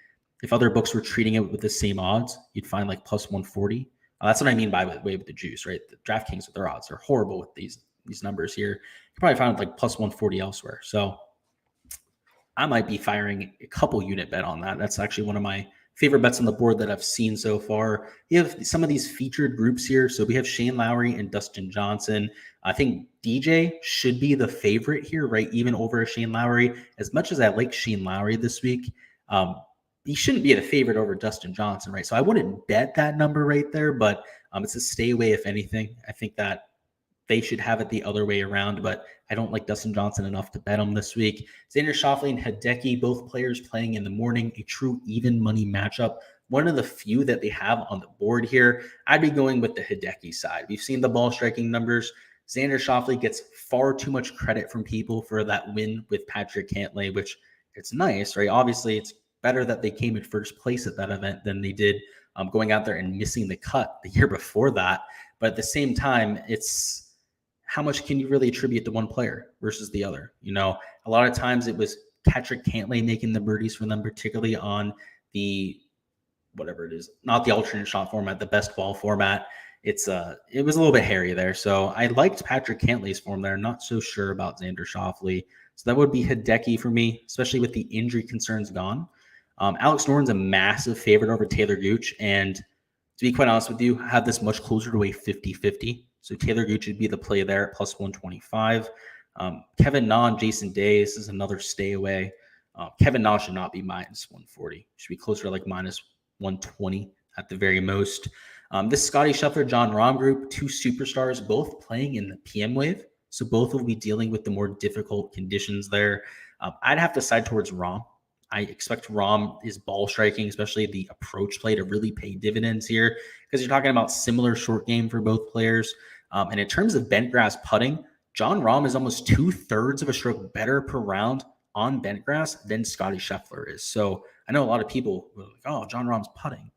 if other books were treating it with the same odds, you'd find like +140. That's what I mean by way with the juice, right? The DraftKings with their odds are horrible with these numbers here. You probably find like +140 elsewhere. So I might be firing a couple unit bet on that. That's actually one of my favorite bets on the board that I've seen so far. You have some of these featured groups here. So we have Shane Lowry and Dustin Johnson. I think DJ should be the favorite here, right? Even over Shane Lowry. As much as I like Shane Lowry this week, he shouldn't be the favorite over Dustin Johnson, right? So I wouldn't bet that number right there, but it's a stay away if anything. I think that they should have it the other way around, but I don't like Dustin Johnson enough to bet him this week. Xander Schauffele and Hideki, both players playing in the morning, a true even money matchup. One of the few that they have on the board here. I'd be going with the Hideki side. We've seen the ball striking numbers. Xander Schauffele gets far too much credit from people for that win with Patrick Cantlay, which it's nice, right? Obviously, it's better that they came in first place at that event than they did going out there and missing the cut the year before that. But at the same time, it's how much can you really attribute to one player versus the other? A lot of times it was Patrick Cantlay making the birdies for them, particularly on the whatever it is, not the alternate shot format, the best ball format. It was a little bit hairy there. So I liked Patrick Cantlay's form there. Not so sure about Xander Schauffele. So that would be Hideki for me, especially with the injury concerns gone. Alex Noren's a massive favorite over Taylor Gooch. And to be quite honest with you, I have this much closer to a 50-50. So Taylor Gooch would be the play there at +125. Kevin Na and Jason Day, this is another stay away. Kevin Na should not be -140. Should be closer to like -120 at the very most. This Scotty Scheffler, John Rahm group, 2 superstars, both playing in the PM wave. So both will be dealing with the more difficult conditions there. I'd have to side towards Rahm. I expect Rahm is ball striking, especially the approach play, to really pay dividends here because you're talking about similar short game for both players. And in terms of bent grass putting, John Rahm is almost 2/3 of a stroke better per round on bent grass than Scotty Scheffler is. So I know a lot of people were like, oh, John Rahm's putting,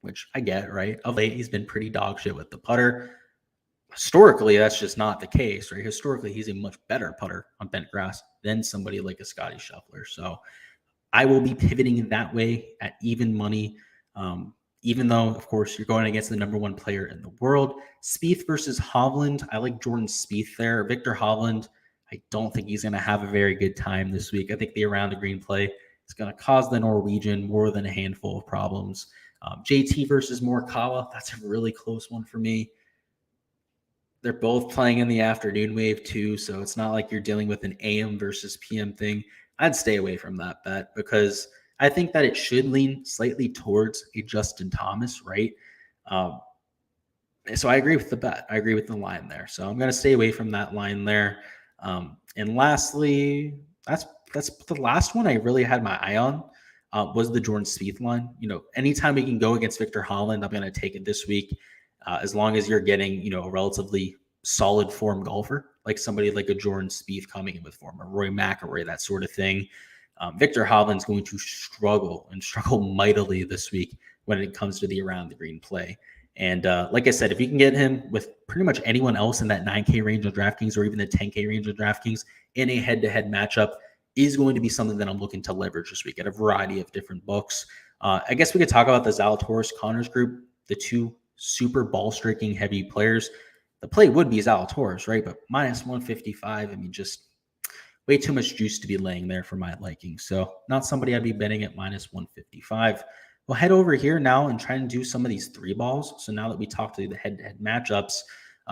which I get, right? Of late, he's been pretty dog shit with the putter. Historically, that's just not the case, right? Historically, he's a much better putter on bent grass than somebody like a Scotty Scheffler. So I will be pivoting that way at even money, even though, of course, you're going against the number 1 player in the world. Spieth versus Hovland. I like Jordan Spieth there. Victor Hovland, I don't think he's going to have a very good time this week. I think the around the green play is going to cause the Norwegian more than a handful of problems. JT versus Morikawa, that's a really close one for me. They're both playing in the afternoon wave too, so it's not like you're dealing with an AM versus PM thing. I'd stay away from that bet because I think that it should lean slightly towards a Justin Thomas, right? Um, so I agree with the bet. I agree with the line there. So I'm going to stay away from that line there. And lastly, that's the last one I really had my eye on was the Jordan Spieth line. Anytime we can go against Victor Holland, I'm going to take it this week. As long as you're getting, a relatively solid form golfer, like somebody like a Jordan Spieth coming in with form, or Roy McIlroy, that sort of thing. Victor Holland's going to struggle mightily this week when it comes to the around the green play. And like I said, if you can get him with pretty much anyone else in that 9K range of DraftKings or even the 10K range of DraftKings in a head-to-head matchup, is going to be something that I'm looking to leverage this week at a variety of different books. I guess we could talk about the Zalatoris Connors group, the two super ball striking heavy players. The play would be Zalatoris, right? But minus 155, I mean, just way too much juice to be laying there for my liking. So not somebody I'd be betting at minus 155. We'll head over here now and try and do some of these three balls. So now that we talked to the head-to-head matchups,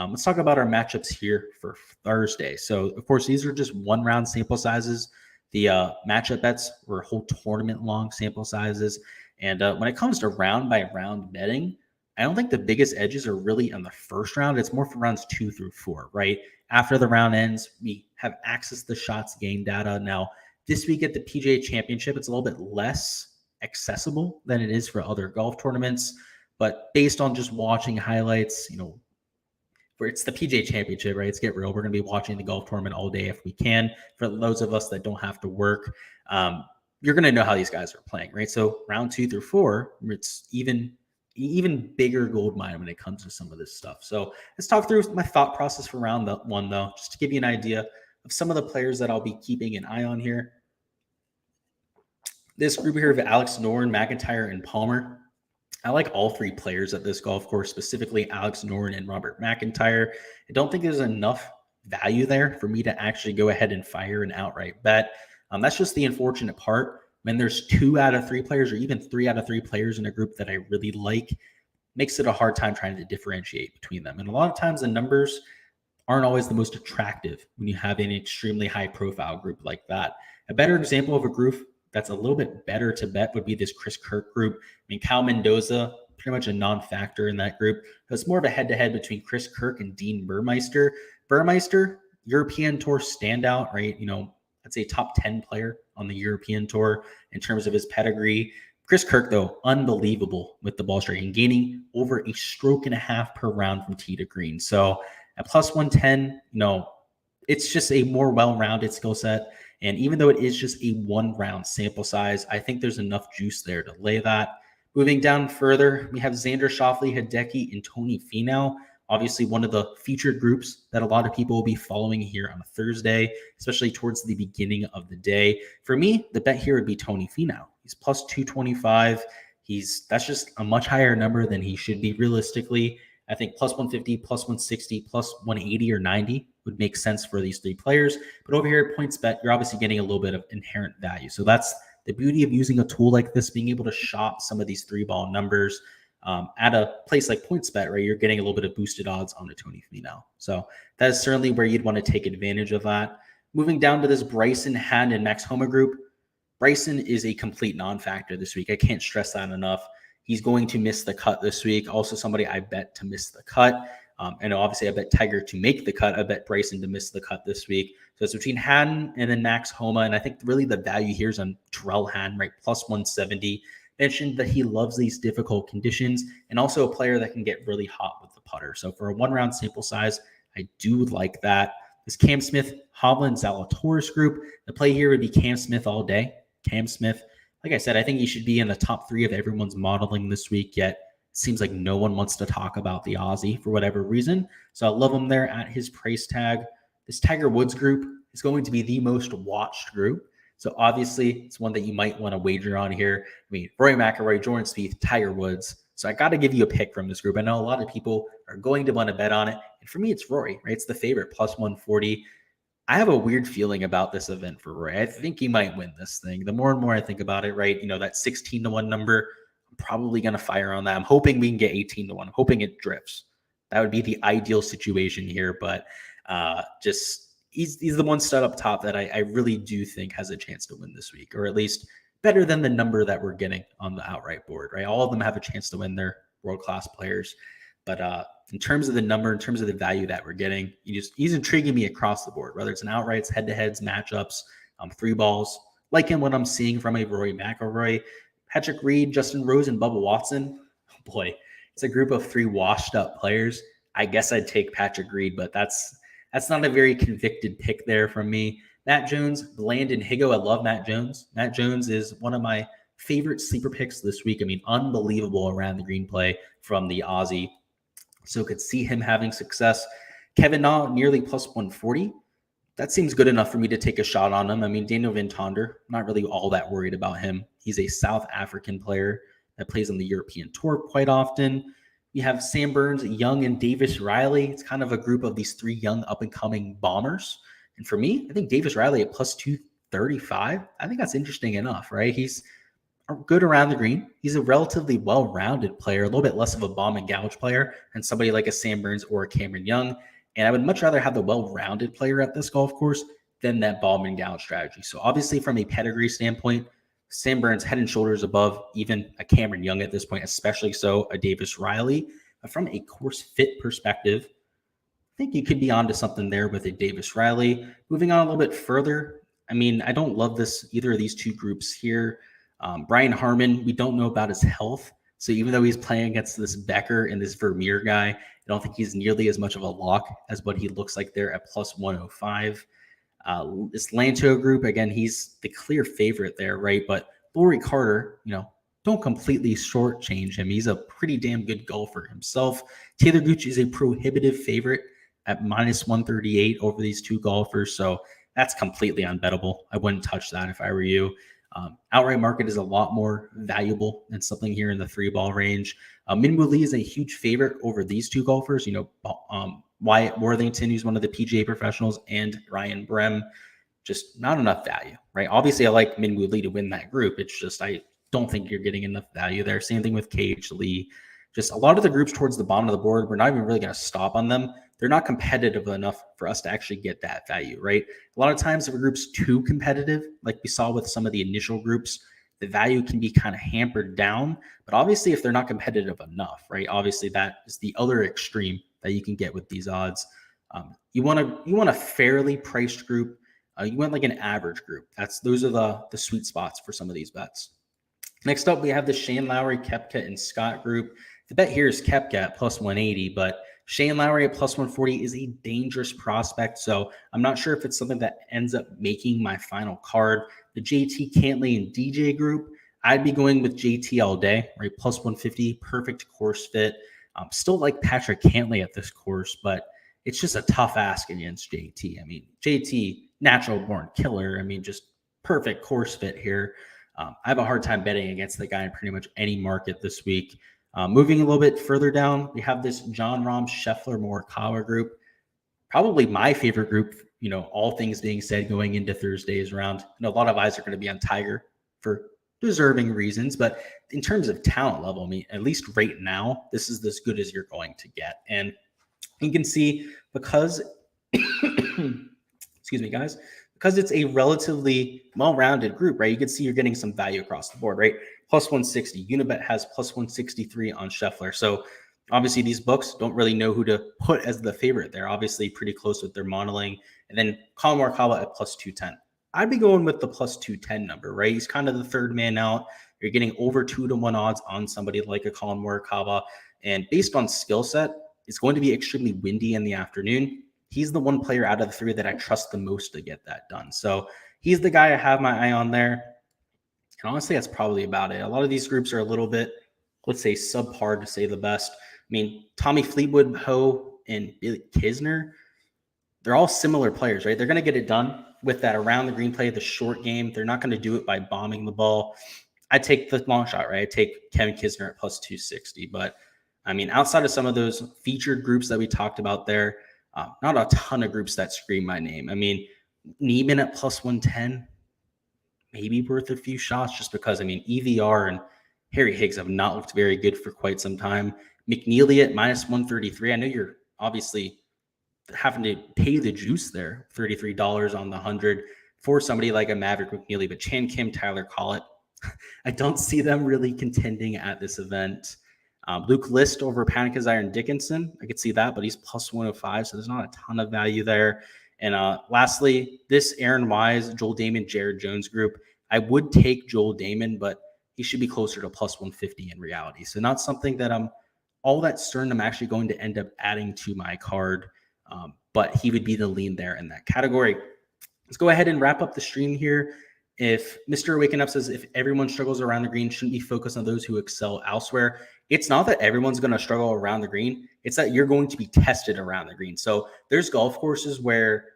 let's talk about our matchups here for Thursday. So, of course, these are just one-round sample sizes. The matchup bets were whole tournament-long sample sizes. And when it comes to round-by-round betting, I don't think the biggest edges are really in the first round. It's more for rounds 2 through 4, right? After the round ends, we have access to shots gained data. Now, this week at the PGA Championship, it's a little bit less accessible than it is for other golf tournaments. But based on just watching highlights, where it's the PGA Championship, right? Let's get real. We're going to be watching the golf tournament all day if we can. For those of us that don't have to work, you're going to know how these guys are playing, right? So round 2 through 4, it's even bigger gold mine when it comes to some of this stuff. So let's talk through my thought process for round 1, though, just to give you an idea of some of the players that I'll be keeping an eye on here. This group here of Alex Noren, McIntyre, and Palmer. I like all three players at this golf course, specifically Alex Noren and Robert McIntyre. I don't think there's enough value there for me to actually go ahead and fire an outright bet. That's just the unfortunate part. When there's 2 out of 3 players or even 3 out of 3 players in a group that I really like, makes it a hard time trying to differentiate between them. And a lot of times the numbers aren't always the most attractive when you have an extremely high profile group like that. A better example of a group that's a little bit better to bet would be this Chris Kirk group. I mean, Cal Mendoza, pretty much a non-factor in that group. So it's more of a head-to-head between Chris Kirk and Dean Burmeister. Burmeister, European Tour standout, right? I'd say top 10 player on the European Tour in terms of his pedigree. Chris Kirk, though, unbelievable with the ball striking, gaining over a stroke and a half per round from tee to green. So at plus 110, it's just a more well-rounded skill set. And even though it is just a one-round sample size, I think there's enough juice there to lay that. Moving down further, we have Xander Schauffele, Hideki, and Tony Finau. Obviously, one of the featured groups that a lot of people will be following here on a Thursday, especially towards the beginning of the day. For me, the bet here would be Tony Finau. He's plus 225. That's just a much higher number than he should be realistically. I think plus 150, plus 160, plus 180 or 90 would make sense for these three players. But over here at PointsBet, you're obviously getting a little bit of inherent value. So that's the beauty of using a tool like this, being able to shop some of these 3-ball numbers at a place like PointsBet, right? You're getting a little bit of boosted odds on a Tony Finau. So that is certainly where you'd want to take advantage of that. Moving down to this Bryson, Hand, and Max Homa group. Bryson is a complete non-factor this week. I can't stress that enough. He's going to miss the cut this week. Also somebody I bet to miss the cut. And obviously I bet Tiger to make the cut. I bet Bryson to miss the cut this week. So it's between Hatton and then Max Homa. And I think really the value here is on Terrell Hatton, right? Plus 170. Mentioned that he loves these difficult conditions and also a player that can get really hot with the putter. So for a one-round sample size, I do like that. This Cam Smith, Hovland, Zalatoris group. The play here would be Cam Smith all day. Cam Smith, like I said, I think he should be in the top 3 of everyone's modeling this week, yet it seems like no one wants to talk about the Aussie for whatever reason. So I love him there at his price tag. This Tiger Woods group is going to be the most watched group. So obviously it's one that you might want to wager on here. I mean, Roy McIlroy, Jordan Spieth, Tiger Woods. So I got to give you a pick from this group. I know a lot of people are going to want to bet on it. And for me, it's Rory, right? It's the favorite, plus 140. I have a weird feeling about this event for Roy. I think he might win this thing. The more and more I think about it, right? That 16-1 number, I'm probably going to fire on that. I'm hoping we can get 18-1. I'm hoping it drifts. That would be the ideal situation here. But he's the one stud up top that I really do think has a chance to win this week, or at least better than the number that we're getting on the outright board, right? All of them have a chance to win. They're world-class players. But in terms of the number, in terms of the value that we're getting, he's intriguing me across the board, whether it's an outrights, head-to-heads, matchups, three balls, liking what I'm seeing from a Rory McIlroy, Patrick Reed, Justin Rose, and Bubba Watson. Oh boy, it's a group of three washed-up players. I guess I'd take Patrick Reed, but that's not a very convicted pick there from me. Matt Jones, Landon Higo. I love Matt Jones. Matt Jones is one of my favorite sleeper picks this week. I mean, unbelievable around the green play from the Aussie. So could see him having success. Kevin Na, nearly plus 140. That seems good enough for me to take a shot on him. I mean, Daniel Van Tonder, not really all that worried about him. He's a South African player that plays on the European Tour quite often. We have Sam Burns, Young, and Davis Riley. It's kind of a group of these three young up-and-coming bombers. And for me, I think Davis Riley at plus 235, I think that's interesting enough, right? He's good around the green. He's a relatively well-rounded player, a little bit less of a bomb and gouge player than somebody like a Sam Burns or a Cameron Young. And I would much rather have the well-rounded player at this golf course than that bomb and gouge strategy. So obviously from a pedigree standpoint, Sam Burns head and shoulders above even a Cameron Young at this point, especially so a Davis Riley. But from a course fit perspective, I think you could be onto something there with a Davis Riley. Moving on a little bit further, I mean, I don't love either of these two groups here. Brian Harman, we don't know about his health. So even though he's playing against this Becker and this Vermeer guy, I don't think he's nearly as much of a lock as what he looks like there at plus 105. This Lanto group, again, he's the clear favorite there, right? But Laurie Carter, don't completely shortchange him. He's a pretty damn good golfer himself. Taylor Gooch is a prohibitive favorite at minus 138 over these two golfers. So that's completely unbettable. I wouldn't touch that if I were you. Outright market is a lot more valuable than something here in the three ball range. Minwoo Lee is a huge favorite over these two golfers. Wyatt Worthington, who's one of the PGA professionals, and Ryan Brehm, just not enough value, right? Obviously, I like Minwoo Lee to win that group. It's just I don't think you're getting enough value there. Same thing with KH Lee. Just a lot of the groups towards the bottom of the board, we're not even really going to stop on them. They're not competitive enough for us to actually get that value, right? A lot of times if a group's too competitive, like we saw with some of the initial groups, the value can be kind of hampered down. But obviously, if they're not competitive enough, right? Obviously, that is the other extreme that you can get with these odds. You want a fairly priced group. You want like an average group. Those are the sweet spots for some of these bets. Next up, we have the Shane Lowry, Koepka, and Scott group. The bet here is Koepka at plus 180, but Shane Lowry at plus 140 is a dangerous prospect, so I'm not sure if it's something that ends up making my final card. The JT, Cantlay, and DJ group, I'd be going with JT all day, right? Plus 150, perfect course fit. Still like Patrick Cantlay at this course, but it's just a tough ask against JT. I mean, JT, natural born killer. I mean, just perfect course fit here. I have a hard time betting against the guy in pretty much any market this week. Moving a little bit further down, we have this John Rahm, Scheffler, Morikawa group. Probably my favorite group, all things being said, going into Thursday's round. A lot of eyes are going to be on Tiger for deserving reasons, but in terms of talent level, I mean, at least right now, this is as good as you're going to get. And you can see because, excuse me, guys, because it's a relatively well-rounded group, right? You can see you're getting some value across the board, right? Plus 160. Unibet has plus 163 on Scheffler. So obviously these books don't really know who to put as the favorite. They're obviously pretty close with their modeling. And then Colin Morikawa at plus 210. I'd be going with the plus 210 number, right? He's kind of the third man out. You're getting over 2-1 odds on somebody like a Colin Morikawa. And based on skill set, it's going to be extremely windy in the afternoon. He's the one player out of the three that I trust the most to get that done. So he's the guy I have my eye on there. And honestly, that's probably about it. A lot of these groups are a little bit, let's say, subpar to say the best. I mean, Tommy Fleetwood, Ho, and Billy Kisner, they're all similar players, right? They're going to get it done with that around the green play, the short game. They're not going to do it by bombing the ball. I take the long shot, right? I take Kevin Kisner at plus 260. But, I mean, outside of some of those featured groups that we talked about there, not a ton of groups that scream my name. I mean, Neiman at plus 110, maybe worth a few shots just because, I mean, EVR and Harry Higgs have not looked very good for quite some time. McNeely at minus 133. I know you're obviously having to pay the juice there, $33 on the 100 for somebody like a Maverick McNeely. But Chan Kim, Tyler Collett, I don't see them really contending at this event. Luke List over Panikazire and Dickinson, I could see that, but he's plus 105, so there's not a ton of value there. And lastly, this Aaron Wise, Joel Damon, Jared Jones group, I would take Joel Damon, but he should be closer to plus 150 in reality. So not something that I'm all that certain I'm actually going to end up adding to my card, but he would be the lean there in that category. Let's go ahead and wrap up the stream here. If Mr. Waking Up says, if everyone struggles around the green, shouldn't be focused on those who excel elsewhere. It's not that everyone's going to struggle around the green. It's that you're going to be tested around the green. So there's golf courses where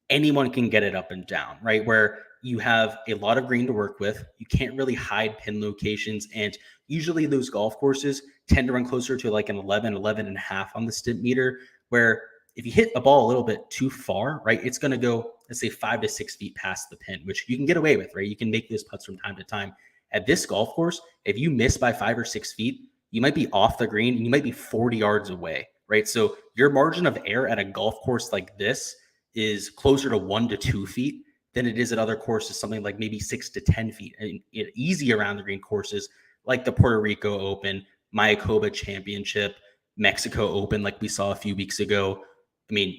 anyone can get it up and down, right? Where you have a lot of green to work with. You can't really hide pin locations. And usually those golf courses tend to run closer to like an 11 and a half on the stimp meter, where if you hit a ball a little bit too far, right, it's going to go, let's say 5 to 6 feet past the pin, which you can get away with, right? You can make those putts from time to time. At this golf course, if you miss by 5 or 6 feet, you might be off the green and you might be 40 yards away, right? So your margin of error at a golf course like this is closer to 1 to 2 feet than it is at other courses, something like maybe 6 to 10 feet. And easy around the green courses like the Puerto Rico Open, Mayakoba Championship, Mexico Open, like we saw a few weeks ago. I mean,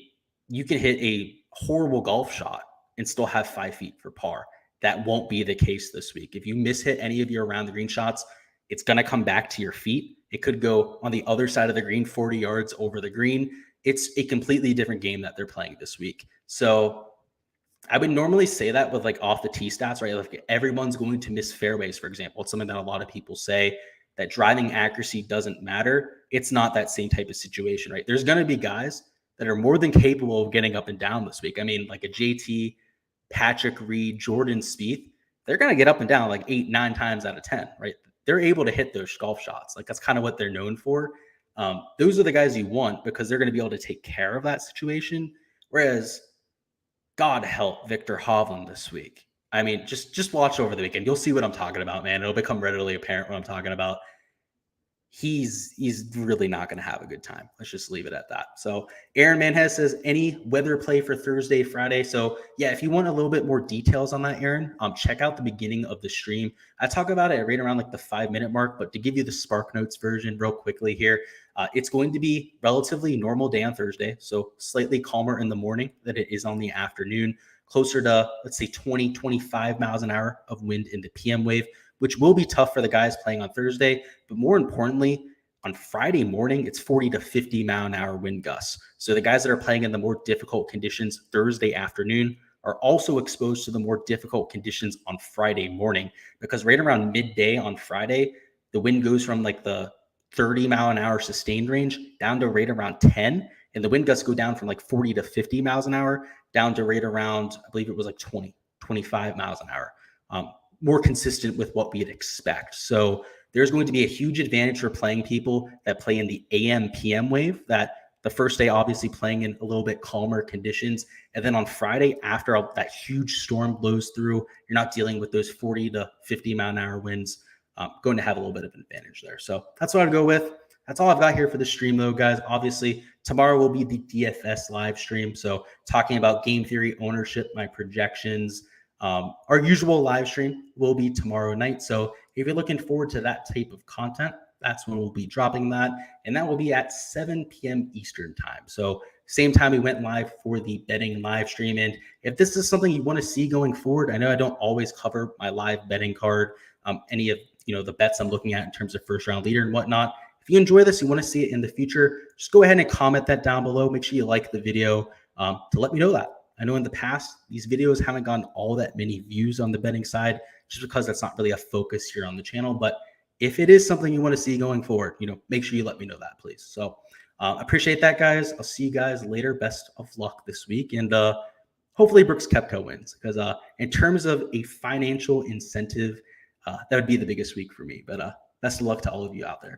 you can hit a horrible golf shot and still have 5 feet for par. That won't be the case this week. If you mishit any of your around the green shots, it's going to come back to your feet. It could go on the other side of the green, 40 yards over the green. It's a completely different game that they're playing this week. So I would normally say that with like off the tee stats, right? Like everyone's going to miss fairways, for example. It's something that a lot of people say, that driving accuracy doesn't matter. It's not that same type of situation, right? There's going to be guys that are more than capable of getting up and down this week. I mean, like a JT, Patrick Reed, Jordan Spieth, they're going to get up and down like 8, 9 times out of 10, right? They're able to hit those golf shots. Like that's kind of what they're known for. Those are the guys you want because they're going to be able to take care of that situation. Whereas, God help Victor Hovland this week. I mean, just watch over the weekend. You'll see what I'm talking about, man. It'll become readily apparent what I'm talking about. He's really not going to have a good time. Let's just leave it at that. So Aaron Manhez says, any weather play for Thursday, Friday? So yeah, if you want a little bit more details on that, Aaron, check out the beginning of the stream. I talk about it right around like the 5-minute mark, but to give you the Spark Notes version real quickly here, it's going to be relatively normal day on Thursday. So slightly calmer in the morning than it is on the afternoon, closer to, let's say 20, 25 miles an hour of wind in the PM wave, which will be tough for the guys playing on Thursday. But more importantly, on Friday morning, it's 40 to 50 mile an hour wind gusts. So the guys that are playing in the more difficult conditions Thursday afternoon are also exposed to the more difficult conditions on Friday morning, because right around midday on Friday, the wind goes from like the 30 mile an hour sustained range down to right around 10. And the wind gusts go down from like 40 to 50 miles an hour down to right around, I believe it was like 20, 25 miles an hour. More consistent with what we'd expect. So there's going to be a huge advantage for playing people that play in the AM PM wave, that the first day obviously playing in a little bit calmer conditions. And then on Friday, after that huge storm blows through, you're not dealing with those 40 to 50 mile an hour winds, going to have a little bit of an advantage there. So that's what I'd go with. That's all I've got here for the stream though, guys. Obviously tomorrow will be the DFS live stream. So talking about game theory, ownership, my projections. Our usual live stream will be tomorrow night. So if you're looking forward to that type of content, that's when we'll be dropping that. And that will be at 7 p.m. Eastern time. So same time we went live for the betting live stream. And if this is something you want to see going forward, I know I don't always cover my live betting card, any of the bets I'm looking at in terms of first round leader and whatnot. If you enjoy this, you want to see it in the future, just go ahead and comment that down below. Make sure you like the video to let me know that. I know in the past, these videos haven't gotten all that many views on the betting side, just because that's not really a focus here on the channel. But if it is something you want to see going forward, make sure you let me know that, please. So appreciate that, guys. I'll see you guys later. Best of luck this week. And hopefully Brooks Koepka wins, because in terms of a financial incentive, that would be the biggest week for me. But best of luck to all of you out there.